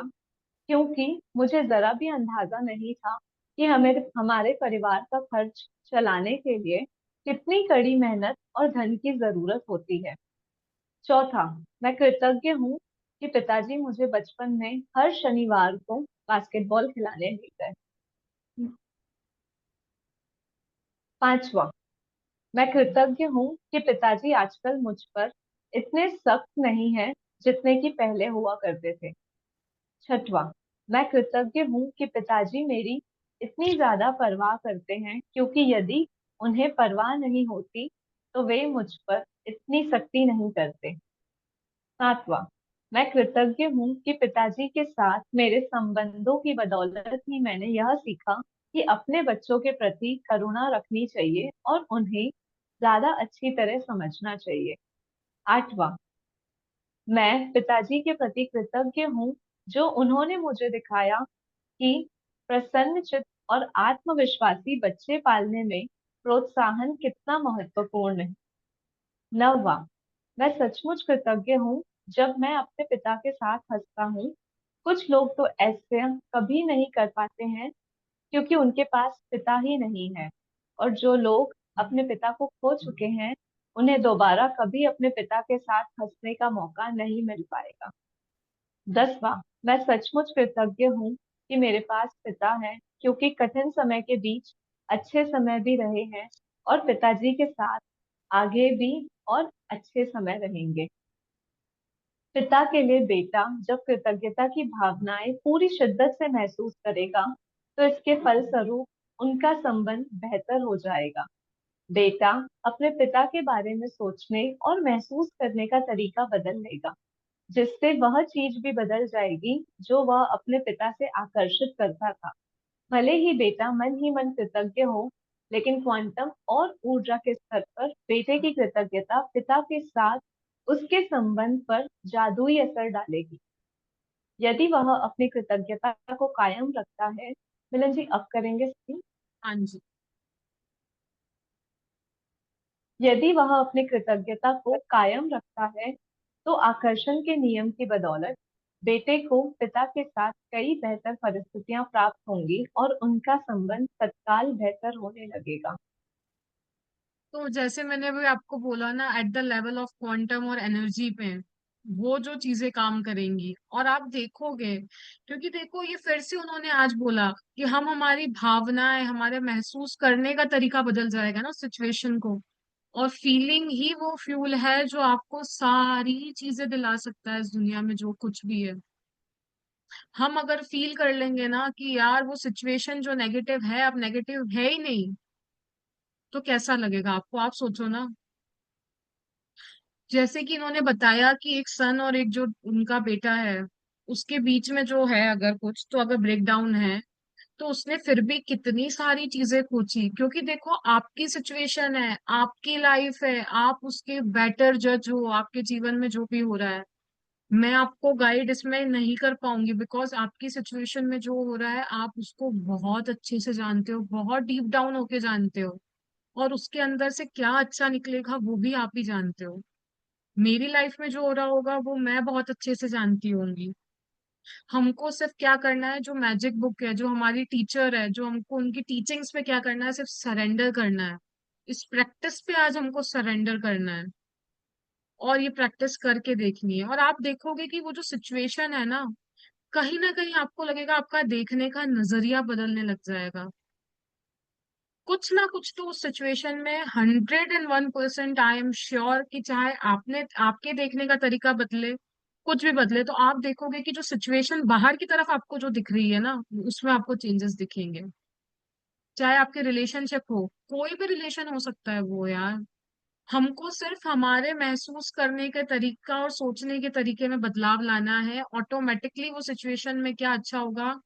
क्योंकि मुझे जरा भी अंदाजा नहीं था कि हमें हमारे परिवार का खर्च चलाने के लिए कितनी कड़ी मेहनत और धन की जरूरत होती है। चौथा, मैं कृतज्ञ हूँ कि पिताजी मुझे बचपन में हर शनिवार को बास्केटबॉल खिलाने ले गए। पांचवा, मैं कृतज्ञ हूँ कि पिताजी आजकल मुझ पर इतने सख्त नहीं हैं जितने कि पहले हुआ करते थे। छठवां, मैं कृतज्ञ हूँ कि पिताजी मेरी इतनी ज्यादा परवाह करते हैं, क्योंकि यदि उन्हें परवाह नहीं होती तो वे मुझ पर इतनी सख्ती नहीं करते। सातवां, मैं कृतज्ञ हूँ कि पिताजी के साथ मेरे संबंधों की बदौलत ही मैंने यह सीखा कि अपने बच्चों के प्रति करुणा रखनी चाहिए और उन्हें ज्यादा अच्छी तरह समझना चाहिए। आठवां, मैं पिताजी के प्रति कृतज्ञ हूँ जो उन्होंने मुझे दिखाया कि प्रसन्नचित्त और आत्मविश्वासी बच्चे पालने में प्रोत्साहन कितना महत्वपूर्ण है। नौवां, मैं सचमुच कृतज्ञ हूँ जब मैं अपने पिता के साथ हंसता हूँ। कुछ लोग तो ऐसे कभी नहीं कर पाते हैं क्योंकि उनके पास पिता ही नहीं है, और जो लोग अपने पिता को खो चुके हैं उन्हें दोबारा कभी अपने पिता के साथ हंसने का मौका नहीं मिल पाएगा। 10वां, मैं सचमुच कृतज्ञ हूँ कि मेरे पास पिता है, क्योंकि कठिन समय के बीच अच्छे समय भी रहे हैं और पिताजी के साथ आगे भी और अच्छे समय रहेंगे। पिता के लिए बेटा जब कृतज्ञता की भावनाएं पूरी शिद्दत से महसूस करेगा तो इसके फलस्वरूप उनका संबंध बेहतर हो जाएगा। बेटा अपने पिता के बारे में सोचने और महसूस करने का तरीका बदल लेगा, जिससे वह चीज भी बदल जाएगी जो वह अपने पिता से आकर्षित करता था। भले ही बेटा मन ही मन कृतज्ञ हो, लेकिन क्वांटम और ऊर्जा के स्तर पर बेटे की कृतज्ञता पिता के साथ उसके संबंध पर जादुई असर डालेगी। यदि वह अपनी कृतज्ञता को कायम रखता है, मिलन जी अब करेंगे स्क्रीन। हाँ जी। यदि वह अपनी कृतज्ञता को कायम रखता है तो आकर्षण के नियम की बदौलत बेटे को पिता के साथ कई बेहतर परिस्थितियां प्राप्त होंगी और उनका संबंध तत्काल बेहतर होने लगेगा। तो जैसे मैंने अभी आपको बोला ना, at the level of quantum और एनर्जी पे वो जो चीजें काम करेंगी, और आप देखोगे, क्योंकि देखो ये फिर से उन्होंने आज बोला कि हम हमारी भावनाएं, हमारे महसूस करने का तरीका बदल जाएगा ना सिचुएशन को। और फीलिंग ही वो फ्यूल है जो आपको सारी चीजें दिला सकता है इस दुनिया में जो कुछ भी है। हम अगर फील कर लेंगे ना कि यार वो सिचुएशन जो नेगेटिव है अब नेगेटिव है ही नहीं, तो कैसा लगेगा आपको, आप सोचो ना। जैसे कि इन्होंने बताया कि एक सन और एक जो उनका बेटा है, उसके बीच में जो है अगर कुछ तो अगर ब्रेक डाउन है, तो उसने फिर भी कितनी सारी चीजें पूछी, क्योंकि देखो आपकी सिचुएशन है, आपकी लाइफ है, आप उसके बेटर जज हो, आपके जीवन में जो भी हो रहा है। मैं आपको गाइड इसमें नहीं कर पाऊंगी, बिकॉज आपकी सिचुएशन में जो हो रहा है आप उसको बहुत अच्छे से जानते हो, बहुत डीप डाउन होके जानते हो। और उसके अंदर से क्या अच्छा निकलेगा वो भी आप ही जानते हो। मेरी लाइफ में जो हो रहा होगा वो मैं बहुत अच्छे से जानती होंगी। हमको सिर्फ क्या करना है, जो मैजिक बुक है, जो हमारी टीचर है, जो हमको उनकी टीचिंग्स पे क्या करना है, सिर्फ सरेंडर करना है। इस प्रैक्टिस पे आज हमको सरेंडर करना है, और ये प्रैक्टिस करके देखनी है। और आप देखोगे कि वो जो सिचुएशन है ना कहीं आपको लगेगा आपका देखने का नजरिया बदलने लग जाएगा। कुछ ना कुछ तो उस सिचुएशन में 101% आई एम श्योर कि चाहे आपने आपके देखने का तरीका बदले, कुछ भी बदले, तो आप देखोगे कि जो सिचुएशन बाहर की तरफ आपको जो दिख रही है ना, उसमें आपको चेंजेस दिखेंगे। चाहे आपके रिलेशनशिप हो, कोई भी रिलेशन हो सकता है वो यार। हमको सिर्फ हमारे महसूस करने के तरीका और सोचने के तरीके में बदलाव लाना है, ऑटोमेटिकली वो सिचुएशन में क्या अच्छा होगा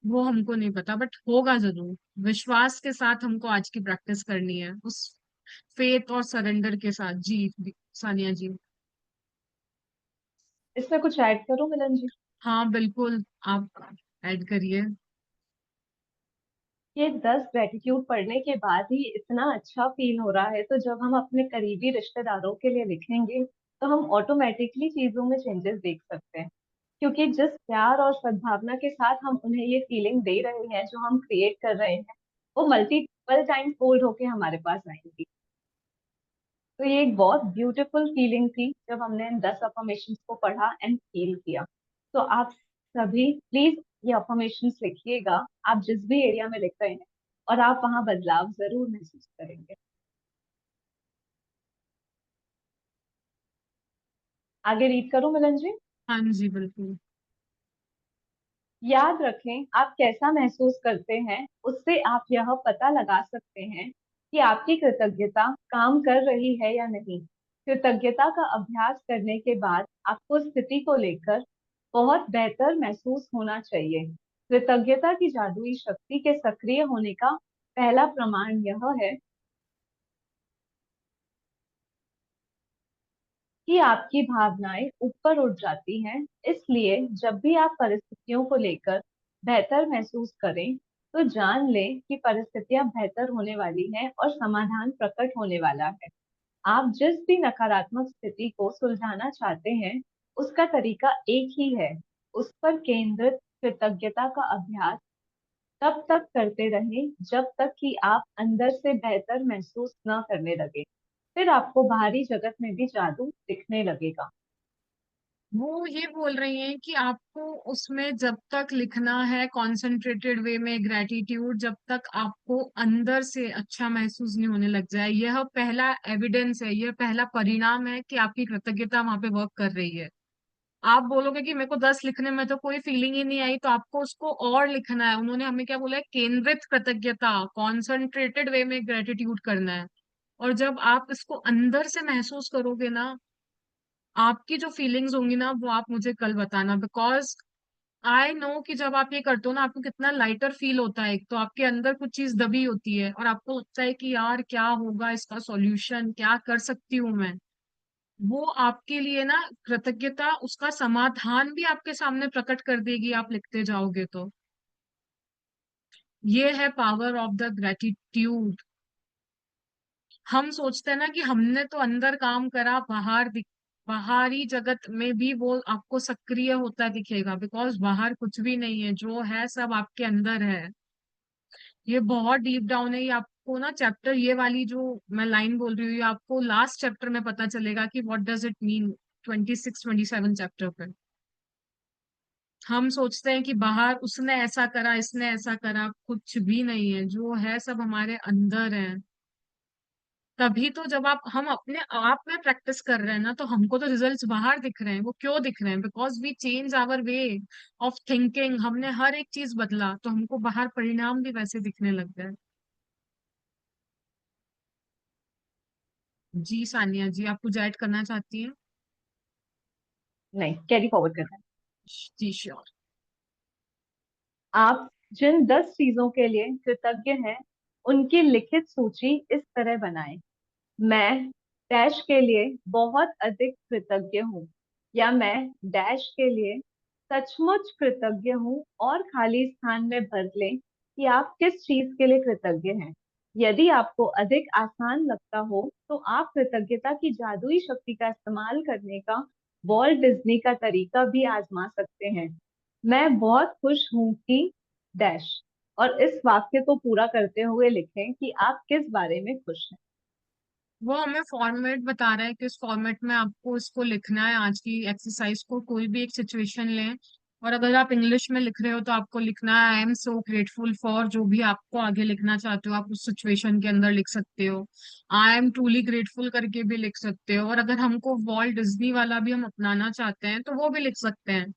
वो हमको नहीं पता, बट होगा जरूर। विश्वास के साथ हमको आज की प्रैक्टिस करनी है, उस फेथ और सरेंडर के साथ। जी सानिया जी। इसमें कुछ ऐड करो मिलन जी? हाँ बिल्कुल, आप ऐड करिए। ये 10 ग्रेटिट्यूड पढ़ने के बाद ही इतना अच्छा फील हो रहा है, तो जब हम अपने करीबी रिश्तेदारों के लिए लिखेंगे तो हम ऑटोमेटिकली चीजों में चेंजेस देख सकते हैं। क्योंकि जिस प्यार और सद्भावना के साथ हम उन्हें ये फीलिंग दे रहे हैं, जो हम क्रिएट कर रहे हैं, वो मल्टीपल टाइम फोल्ड होके हमारे पास आएंगी। तो ये एक बहुत ब्यूटीफुल फीलिंग थी जब हमने इन 10 अफर्मेशंस को पढ़ा एंड फील किया। तो आप सभी प्लीज ये अफर्मेशंस लिखिएगा, आप जिस भी एरिया में लिख रहे हैं, और आप वहां बदलाव जरूर महसूस करेंगे। आगे रीड करो मिलन जी। हाँ जी बिल्कुल। याद रखें, आप कैसा महसूस करते हैं उससे आप यह पता लगा सकते हैं कि आपकी कृतज्ञता काम कर रही है या नहीं। कृतज्ञता का अभ्यास करने के बाद आपको स्थिति को लेकर बहुत बेहतर महसूस होना चाहिए। कृतज्ञता की जादुई शक्ति के सक्रिय होने का पहला प्रमाण यह है कि आपकी भावनाएं ऊपर उठ जाती हैं। इसलिए जब भी आप परिस्थितियों को लेकर बेहतर महसूस करें, तो जान लें कि परिस्थितियां बेहतर होने वाली हैं और समाधान प्रकट होने वाला है। आप जिस भी नकारात्मक स्थिति को सुलझाना चाहते हैं, उसका तरीका एक ही है। उस पर केंद्रित कृतज्ञता का अभ्यास तब तक करते रहें जब तक कि आप अंदर से बेहतर महसूस न करने लगे। फिर आपको बाहरी जगत में भी जादू दिखने लगेगा। वो ये बोल रही हैं कि आपको उसमें जब तक लिखना है कॉन्सेंट्रेटेड वे में ग्रेटिट्यूड, जब तक आपको अंदर से अच्छा महसूस नहीं होने लग जाए, यह पहला एविडेंस है, यह पहला परिणाम है कि आपकी कृतज्ञता वहां पे वर्क कर रही है। आप बोलोगे कि मेरे को 10 लिखने में तो कोई फीलिंग ही नहीं आई, तो आपको उसको और लिखना है। उन्होंने हमें क्या बोला है, केंद्रित कृतज्ञता, कॉन्सेंट्रेटेड वे में ग्रेटिट्यूड करना है। और जब आप इसको अंदर से महसूस करोगे ना, आपकी जो फीलिंग्स होंगी ना वो आप मुझे कल बताना, बिकॉज आई नो कि जब आप ये करते हो ना आपको कितना लाइटर फील होता है। एक तो आपके अंदर कुछ चीज दबी होती है और आपको लगता है कि यार क्या होगा इसका सॉल्यूशन, क्या कर सकती हूँ मैं। वो आपके लिए ना कृतज्ञता उसका समाधान भी आपके सामने प्रकट कर देगी, आप लिखते जाओगे तो। ये है पावर ऑफ द ग्रेटिट्यूड। हम सोचते हैं ना कि हमने तो अंदर काम करा, बाहरी जगत में भी वो आपको सक्रिय होता दिखेगा, बिकॉज बाहर कुछ भी नहीं है, जो है सब आपके अंदर है। ये बहुत डीप डाउन है, ये आपको ना चैप्टर, ये वाली जो मैं लाइन बोल रही हूँ, ये आपको लास्ट चैप्टर में पता चलेगा कि what does it mean. 26 27 chapter पे हम सोचते हैं कि बाहर उसने ऐसा करा, इसने ऐसा करा, कुछ भी नहीं है, जो है सब हमारे अंदर है। तभी तो जब हम अपने आप में प्रैक्टिस कर रहे हैं ना, तो हमको तो रिजल्ट्स बाहर दिख रहे हैं। वो क्यों दिख रहे हैं? Because we change our way of thinking. हमने हर एक चीज बदला, तो हमको बाहर परिणाम भी वैसे दिखने लग गए। जी सानिया जी, आप कुछ ऐड करना चाहती हैं? नहीं, कैरी फॉरवर्ड करना है। जी श्योर। आप जिन 10 चीजों के लिए कृतज्ञ हैं, उनकी लिखित सूची इस तरह बनाएं। मैं डैश के लिए बहुत अधिक कृतज्ञ हूँ, या मैं डैश के लिए सचमुच कृतज्ञ हूँ, और खाली स्थान में भर लें कि आप किस चीज के लिए कृतज्ञ हैं। यदि आपको अधिक आसान लगता हो तो आप कृतज्ञता की जादुई शक्ति का इस्तेमाल करने का वॉल्ट डिज्नी का तरीका भी आजमा सकते हैं। मैं बहुत खुश हूँ कि डैश, और इस वाक्य को पूरा करते हुए लिखें कि आप किस बारे में खुश हैं। वो हमें फॉर्मेट बता रहा है कि इस फॉर्मेट में आपको इसको लिखना है। आज की एक्सरसाइज को कोई भी एक सिचुएशन लें, और अगर आप इंग्लिश में लिख रहे हो तो आपको लिखना है I am so grateful for, जो भी आपको आगे लिखना चाहते हो आप उस सिचुएशन के अंदर लिख सकते हो। आई एम ट्रूली ग्रेटफुल करके भी लिख सकते हो, और अगर हमको वॉल्ट डिज्नी वाला भी हम अपनाना चाहते हैं तो वो भी लिख सकते हैं।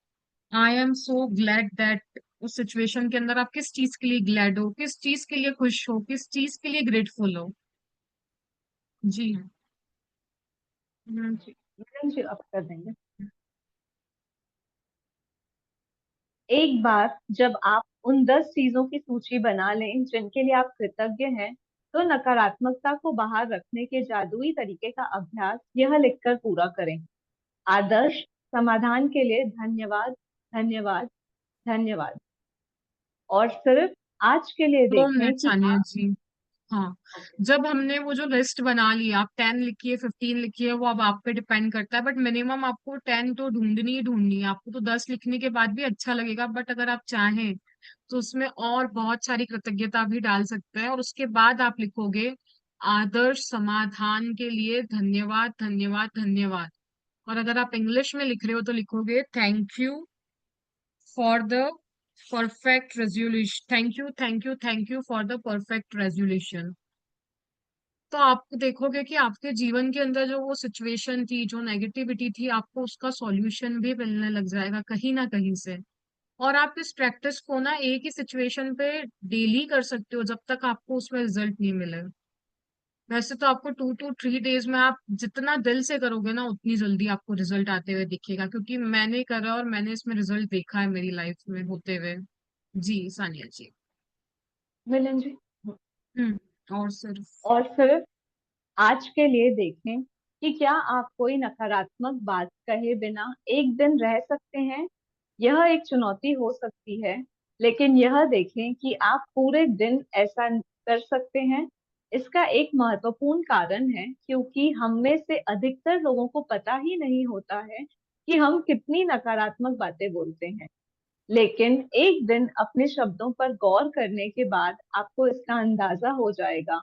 I am so glad that. उस सिचुएशन के अंदर आप किस चीज के लिए ग्लैड हो, किस चीज के लिए खुश हो, किस चीज के लिए ग्रेटफुल हो। जी हाँ। जी, जी, आप कर देंगे। एक बार जब आप उन 10 चीजों की सूची बना लें जिनके लिए आप कृतज्ञ हैं, तो नकारात्मकता को बाहर रखने के जादुई तरीके का अभ्यास यह लिखकर पूरा करें। आदर्श समाधान के लिए धन्यवाद, धन्यवाद, धन्यवाद। और सिर्फ आज के लिए दो देखें मिनट कि सानिया आप। जी। हाँ, ओके। जब हमने वो जो लिस्ट बना ली, आप 10 लिखिए 15 लिखिए, वो अब आप पे डिपेंड करता है, बट मिनिमम आपको 10 तो ढूंढनी ही ढूंढनी है। आपको तो 10 लिखने के बाद भी अच्छा लगेगा, बट अगर आप चाहें तो उसमें और बहुत सारी कृतज्ञता भी डाल सकते हैं, और उसके बाद आप लिखोगे आदर्श समाधान के लिए धन्यवाद, धन्यवाद, धन्यवाद। और अगर आप इंग्लिश में लिख रहे हो तो लिखोगे thank you for the perfect resolution, thank you, thank you, thank you for the perfect resolution. तो आप देखोगे कि आपके जीवन के अंदर जो वो सिचुएशन थी, जो नेगेटिविटी थी, आपको उसका सॉल्यूशन भी मिलने लग जाएगा कहीं ना कहीं से। और आप इस प्रैक्टिस को ना एक ही सिचुएशन पे डेली कर सकते हो, जब तक आपको उसमें रिजल्ट नहीं मिले। वैसे तो आपको 2 to 3 डेज में आप जितना दिल से करोगे ना, उतनी जल्दी आपको रिजल्ट आते हुए दिखेगा, क्योंकि मैंने करा और मैंने इसमें रिजल्ट देखा है मेरी लाइफ में होते हुए। जी सानिया जी। मिलन जी। और सिर्फ और सिर्फ आज के लिए देखें कि क्या आप कोई नकारात्मक बात कहे बिना एक दिन रह सकते हैं। यह एक चुनौती हो सकती है, लेकिन यह देखें कि आप पूरे दिन ऐसा कर सकते हैं। इसका एक महत्वपूर्ण कारण है क्योंकि हम में से अधिकतर लोगों को पता ही नहीं होता है कि हम कितनी नकारात्मक बातें बोलते हैं। लेकिन एक दिन अपने शब्दों पर गौर करने के बाद आपको इसका अंदाजा हो जाएगा।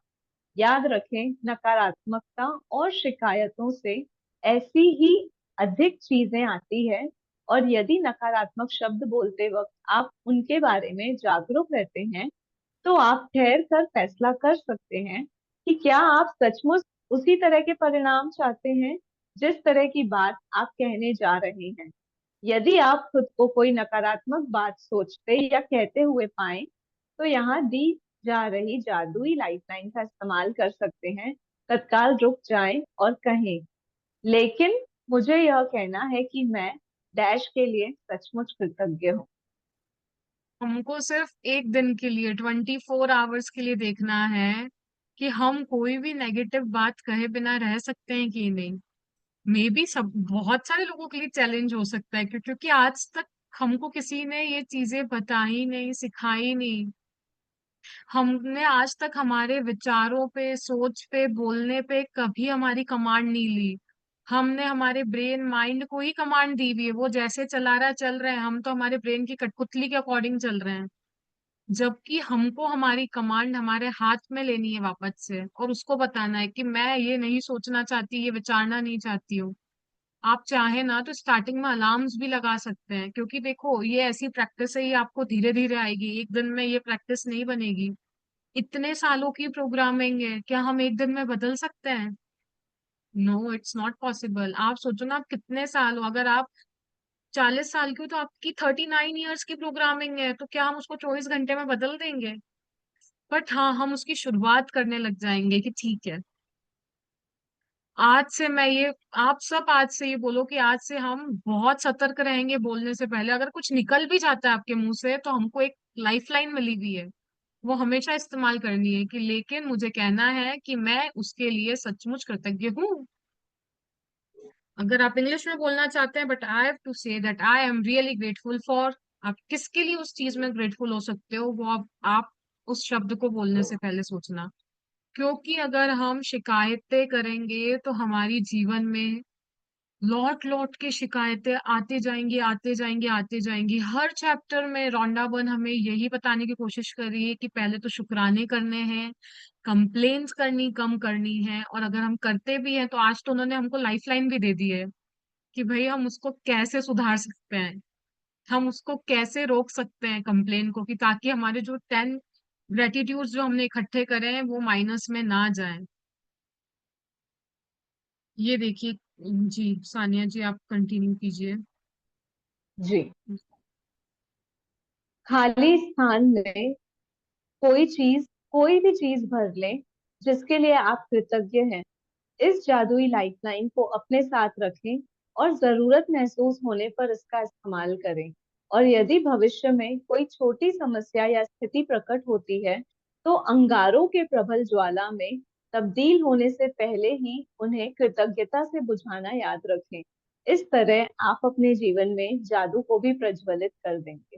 याद रखें, नकारात्मकता और शिकायतों से ऐसी ही अधिक चीजें आती है, और यदि नकारात्मक शब्द बोलते वक्त आप उनके बारे में जागरूक रहते हैं, तो आप ठहर कर फैसला कर सकते हैं कि क्या आप सचमुच उसी तरह के परिणाम चाहते हैं जिस तरह की बात आप कहने जा रहे हैं। यदि आप खुद को कोई नकारात्मक बात सोचते या कहते हुए पाएं, तो यहाँ दी जा रही जादुई लाइफलाइन का इस्तेमाल कर सकते हैं। तत्काल रुक जाएं और कहें, लेकिन मुझे यह कहना है कि मैं डैश के लिए सचमुच कृतज्ञ हूँ। हमको सिर्फ एक दिन के लिए 24 आवर्स के लिए देखना है कि हम कोई भी नेगेटिव बात कहे बिना रह सकते हैं कि नहीं। मे बी सब बहुत सारे लोगों के लिए चैलेंज हो सकता है, क्योंकि आज तक हमको किसी ने ये चीजें बताई नहीं, सिखाई नहीं। हमने आज तक हमारे विचारों पे, सोच पे, बोलने पे कभी हमारी कमांड नहीं ली। हमने हमारे ब्रेन माइंड को ही कमांड दी हुई है, वो जैसे चला रहा है चल रहे हैं, हम तो हमारे ब्रेन की कठपुतली के अकॉर्डिंग चल रहे हैं। जबकि हमको हमारी कमांड हमारे हाथ में लेनी है वापस से, और उसको बताना है कि मैं ये नहीं सोचना चाहती, ये विचारना नहीं चाहती हूँ। आप चाहे ना तो स्टार्टिंग में अलार्म्स भी लगा सकते हैं, क्योंकि देखो ये ऐसी प्रैक्टिस है, ये आपको धीरे धीरे आएगी, एक दिन में ये प्रैक्टिस नहीं बनेगी। इतने सालों की प्रोग्रामिंग है, क्या हम एक दिन में बदल सकते हैं? No, it's not possible. आप सोचो ना, आप कितने साल हो, अगर आप 40 साल की हो तो आपकी 39 ईयर्स की प्रोग्रामिंग है, तो क्या हम उसको 24 घंटे में बदल देंगे? बट हाँ, हम उसकी शुरुआत करने लग जाएंगे कि ठीक है, आज से मैं ये, आप सब आज से ये बोलो कि आज से हम बहुत सतर्क रहेंगे बोलने से पहले। अगर कुछ निकल भी जाता है आपके मुंह से, तो हमको एक लाइफ लाइन मिली हुई है, वो हमेशा इस्तेमाल करनी है कि लेकिन मुझे कहना है कि मैं उसके लिए सचमुच कृतज्ञ हूँ। अगर आप इंग्लिश में बोलना चाहते हैं, but I have to say that I am really grateful for. आप किसके लिए उस चीज में ग्रेटफुल हो सकते हो, वो आप उस शब्द को बोलने से पहले सोचना। क्योंकि अगर हम शिकायतें करेंगे तो हमारी जीवन में लौट लौट के शिकायतें आते जाएंगी, आते जाएंगी, आते जाएंगी। हर चैप्टर में रॉन्डा बर्न हमें यही बताने की कोशिश कर रही है कि पहले तो शुक्राने करने हैं, कंप्लेन्स करनी कम करनी है, और अगर हम करते भी हैं तो आज तो उन्होंने हमको लाइफ लाइन भी दे दी है कि भाई हम उसको कैसे सुधार सकते हैं, हम उसको कैसे रोक सकते हैं कंप्लेन को, कि ताकि हमारे जो 10 ग्रेटिट्यूड्स जो हमने इकट्ठे करे हैं वो माइनस में ना जाएं। ये देखिए। जी सानिया जी, आप कंटिन्यू कीजिए। जी। खाली स्थान में कोई भी चीज भर लें जिसके लिए आप कृतज्ञ हैं। इस जादुई लाइफलाइन को अपने साथ रखें और जरूरत महसूस होने पर इसका इस्तेमाल करें। और यदि भविष्य में कोई छोटी समस्या या स्थिति प्रकट होती है, तो अंगारों के प्रबल ज्वाला में तब्दील होने से पहले ही उन्हें कृतज्ञता से बुझाना याद रखें। इस तरह आप अपने जीवन में जादू को भी प्रज्वलित कर देंगे।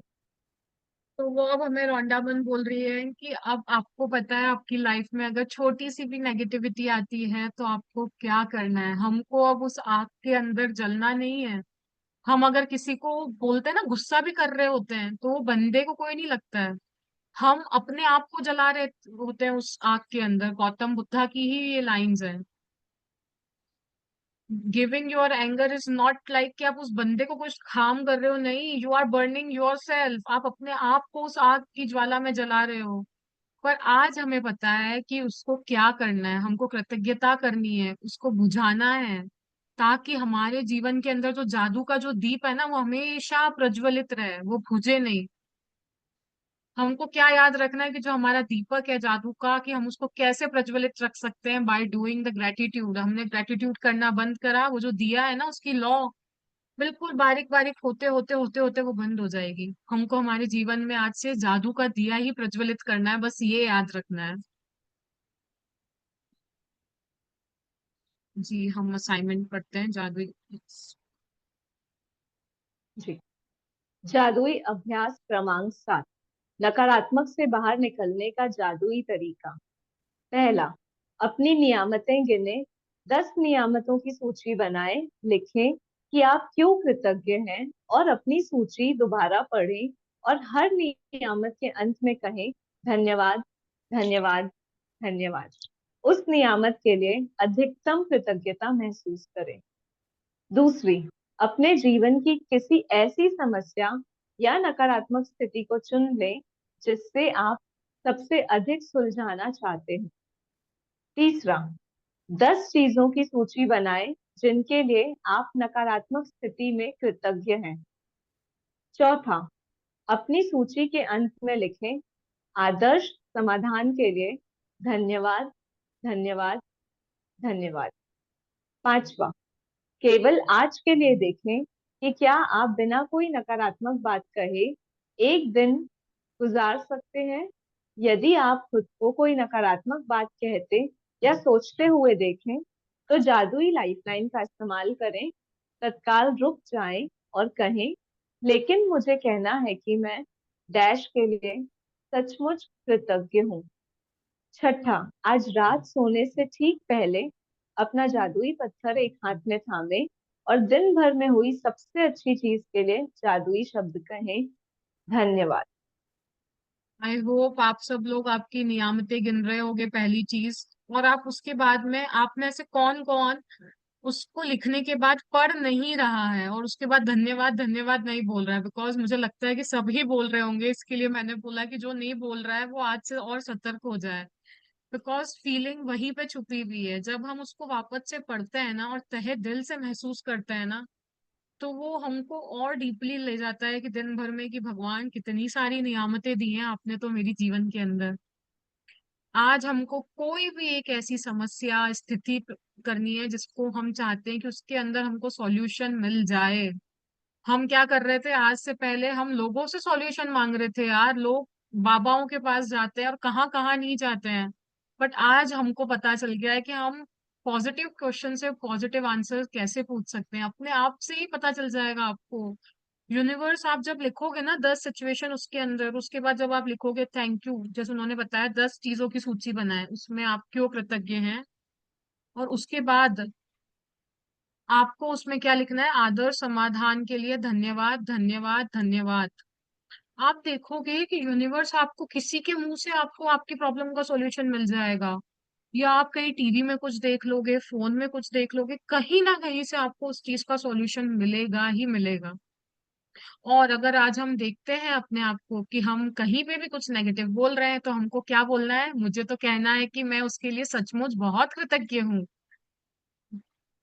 तो वो अब हमें रॉन्डामन बोल रही है कि अब आपको पता है आपकी लाइफ में अगर छोटी सी भी नेगेटिविटी आती है तो आपको क्या करना है। हमको अब उस आग के अंदर जलना नहीं है। हम अगर किसी को बोलते हैं ना, गुस्सा भी कर रहे होते हैं, तो वो बंदे को कोई नहीं लगता है, हम अपने आप को जला रहे होते हैं उस आग के अंदर। गौतम बुद्धा की ही ये लाइंस हैं। Giving your anger is not like कि आप उस बंदे को कुछ हार्म कर रहे हो, नहीं, you are burning yourself. आप अपने आप को उस आग की ज्वाला में जला रहे हो। पर आज हमें पता है कि उसको क्या करना है, हमको कृतज्ञता करनी है, उसको बुझाना है, ताकि हमारे जीवन के अंदर जो जादू का जो दीप है ना, वो हमेशा प्रज्वलित रहे, वो बुझे नहीं। हमको क्या याद रखना है कि जो हमारा दीपक है जादू का, कि हम उसको कैसे प्रज्वलित रख सकते हैं, बाय डूइंग द ग्रेटिट्यूड। हमने ग्रेटिट्यूड करना बंद करा, वो जो दिया है ना उसकी लौ बिल्कुल बारीक बारीक होते होते होते होते वो बंद हो जाएगी। हमको हमारे जीवन में आज से जादू का दिया ही प्रज्वलित करना है, बस ये याद रखना है। जी, हम असाइनमेंट पढ़ते हैं जादू। जी। जादुई अभ्यास क्रमांक 7, नकारात्मक से बाहर निकलने का जादुई तरीका। पहला, अपनी नियामतें गिने। 10 नियामतों की सूची बनाएं। लिखें कि आप क्यों कृतज्ञ हैं और अपनी सूची दोबारा पढ़ें और हर नियामत के अंत में कहें धन्यवाद, धन्यवाद, धन्यवाद। उस नियामत के लिए अधिकतम कृतज्ञता महसूस करें। दूसरी, अपने जीवन की किसी ऐसी समस्या या नकारात्मक स्थिति को चुन लें जिससे आप सबसे अधिक सुलझाना चाहते हैं। तीसरा, 10 चीजों की सूची बनाएं जिनके लिए आप नकारात्मक स्थिति में कृतज्ञ हैं। चौथा, अपनी सूची के अंत में लिखें आदर्श समाधान के लिए धन्यवाद, धन्यवाद, धन्यवाद। पांचवा, केवल आज के लिए देखें कि क्या आप बिना कोई नकारात्मक बात कहे एक दिन गुजार सकते हैं। यदि आप खुद को कोई नकारात्मक बात कहते या सोचते हुए देखें, तो जादुई लाइफलाइन का इस्तेमाल करें। तत्काल रुक जाएं और कहें, लेकिन मुझे कहना है कि मैं डैश के लिए सचमुच कृतज्ञ हूँ। छठा, आज रात सोने से ठीक पहले अपना जादुई पत्थर एक हाथ में थामे और दिन भर में हुई सबसे अच्छी चीज के लिए जादुई शब्द कहें, धन्यवाद। आई होप आप सब लोग आपकी नियामतें गिन रहे होगे पहली चीज, और आप उसके बाद में आप में से कौन कौन उसको लिखने के बाद पढ़ नहीं रहा है और उसके बाद धन्यवाद धन्यवाद नहीं बोल रहा है। बिकॉज मुझे लगता है कि सभी बोल रहे होंगे, इसके लिए मैंने बोला कि जो नहीं बोल रहा है वो आज से और सतर्क हो जाए। बिकॉज फीलिंग वहीं पे छुपी हुई है, जब हम उसको वापस से पढ़ते हैं ना और तहे दिल से महसूस करते हैं ना, तो वो हमको और डीपली ले जाता है कि दिन भर में कि भगवान कितनी सारी नियामतें दी हैं आपने तो मेरी जीवन के अंदर। आज हमको कोई भी एक ऐसी समस्या स्थिति करनी है जिसको हम चाहते हैं कि उसके अंदर हमको सॉल्यूशन मिल जाए। हम क्या कर रहे थे, आज से पहले हम लोगों से सॉल्यूशन मांग रहे थे यार। लोग बाबाओं के पास जाते हैं और कहाँ कहाँ नहीं जाते हैं। बट आज हमको पता चल गया है कि हम पॉजिटिव क्वेश्चन से पॉजिटिव आंसर कैसे पूछ सकते हैं, अपने आप से ही पता चल जाएगा आपको। यूनिवर्स आप जब लिखोगे ना 10 सिचुएशन उसके अंदर, उसके बाद जब आप लिखोगे थैंक यू, जैसे उन्होंने बताया 10 चीजों की सूची बनाए उसमें आप क्यों कृतज्ञ हैं, और उसके बाद आपको उसमें क्या लिखना है, आदर समाधान के लिए धन्यवाद धन्यवाद धन्यवाद। आप देखोगे कि यूनिवर्स आपको किसी के मुंह से आपको आपकी प्रॉब्लम का सॉल्यूशन मिल जाएगा, या आप कहीं टीवी में कुछ देख लोगे, फोन में कुछ देख लोगे, कहीं ना कहीं से आपको उस चीज का सॉल्यूशन मिलेगा ही मिलेगा। और अगर आज हम देखते हैं अपने आप को कि हम कहीं पे भी कुछ नेगेटिव बोल रहे हैं, तो हमको क्या बोलना है, मुझे तो कहना है कि मैं उसके लिए सचमुच बहुत कृतज्ञ हूँ।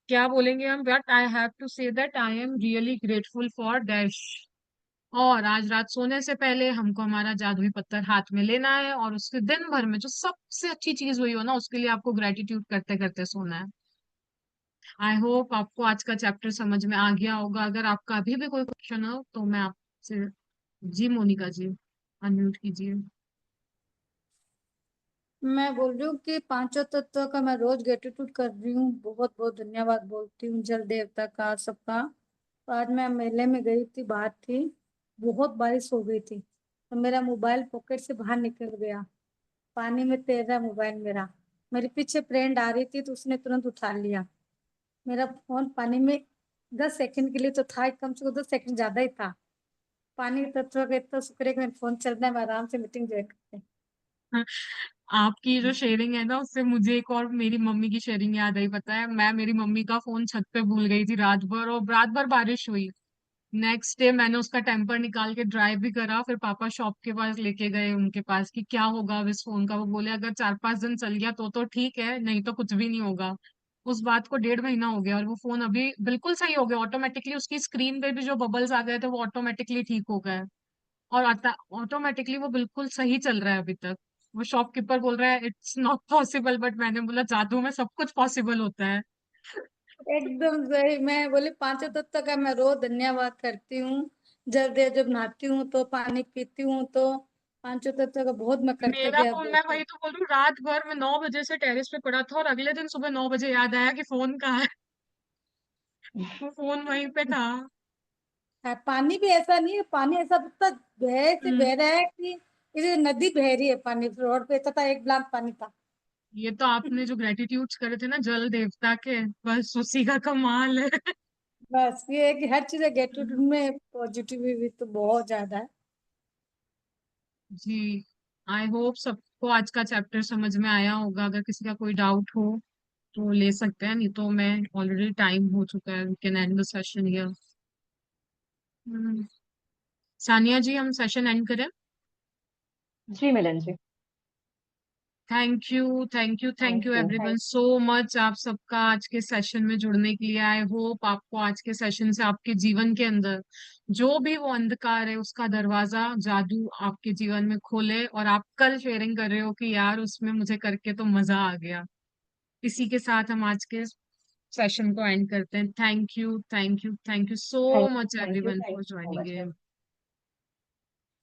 क्या बोलेंगे हम, but I have to say that I am really grateful for dash. और आज रात सोने से पहले हमको हमारा जादुई पत्थर हाथ में लेना है और उसके दिन भर में जो सबसे अच्छी चीज हुई हो ना उसके लिए आपको ग्रेटिट्यूड करते करते सोना है। आई होप आपको आज का चैप्टर समझ में आ गया होगा। अगर आपका अभी भी कोई क्वेश्चन हो तो मैं आपसे, जी मोनिका जी अनम्यूट कीजिए। मैं बोल रही हूँ कि पांचों तत्वों का मैं रोज ग्रेटिट्यूड कर रही हूँ, बहुत बहुत धन्यवाद बोलती हूँ जल देवता का, सबका। तो आज मैं मेले में गई थी, बाहर थी, बहुत बारिश हो गई थी, तो मेरा मोबाइल पॉकेट से बाहर निकल गया, पानी में तैर रहा मोबाइल मेरा। मेरे पीछे फ्रेंड आ रही थी तो उसने तुरंत उठा लिया मेरा फोन। पानी में 10 सेकंड के लिए तो था, कम से कम 10 सेकंड ज्यादा ही था। पानी तत्व का इतना शुक्र है कि मेरा फोन चल रहा है, मैं आराम से मीटिंग ज्वाइन करते। आपकी जो शेयरिंग है ना उससे मुझे एक और मेरी मम्मी की शेयरिंग याद आई। पता है, मैं मेरी मम्मी का फोन छत पे भूल गई थी रात भर, और रात भर बारिश हुई। नेक्स्ट डे मैंने उसका टेम्पर निकाल के ड्राइव भी करा, फिर पापा शॉप के पास लेके गए उनके पास कि क्या होगा अब इस फोन का। वो बोले अगर 4-5 दिन चल गया तो ठीक है, नहीं तो कुछ भी नहीं होगा। उस बात को 1.5 महीना हो गया और वो फोन अभी बिल्कुल सही हो गया। ऑटोमेटिकली उसकी स्क्रीन पे भी जो बबल्स आ गए थे वो ऑटोमेटिकली ठीक हो गए, और आता ऑटोमेटिकली वो बिल्कुल सही चल रहा है अभी तक। वो शॉपकीपर बोल रहा है इट्स नॉट पॉसिबल, बट मैंने बोला जादू में सब कुछ पॉसिबल होता है। एकदम सही। मैं बोली पांचों तत्व का मैं रोज धन्यवाद करती हूँ। जब नहाती हूँ तो, पानी पीती हूँ तो, पांचों तत्व का बहुत मैं मेरा कर्तव्य फोन, मैं बोलती वही हूँ। तो बोल रही हूँ, रात भर में 9 बजे से टेरेस पे पड़ा था और अगले दिन सुबह 9 बजे याद आया कि फोन कहाँ है। वो फोन वहीं पे था। पानी भी ऐसा नहीं है, पानी ऐसा लगता बह से हम्म, बह रहा है कि इधर नदी बह रही है। पानी रोड पे था, एक ग्लास पानी था। ये तो आपने जो ग्रेटिट्यूड्स करे थे ना जल देवता के, बस उसी का कमाल है। बस ये है कि हर चीज एटीट्यूड में पॉजिटिव भी तो बहुत ज्यादा है। जी, आई होप सबको आज का चैप्टर समझ में आया होगा। अगर किसी का कोई डाउट हो तो ले सकते हैं, नहीं तो मैं ऑलरेडी टाइम हो चुका है, we can end the session here. Sania ji हम सेशन एंड करें। जी Milan ji. Thank you thank you thank thank you you. Everyone so much आप सबका आज के सेशन में जुड़ने के लिए। आई होप आपको आज के सेशन से आपके जीवन के अंदर जो भी वो अंधकार है उसका दरवाजा जादू आपके जीवन में खोले, और आप कल शेयरिंग कर रहे हो कि यार उसमें मुझे करके तो मजा आ गया। इसी के साथ हम आज के सेशन को एंड करते हैं। Thank you thank you thank you so much thank you everyone for so joining much. In.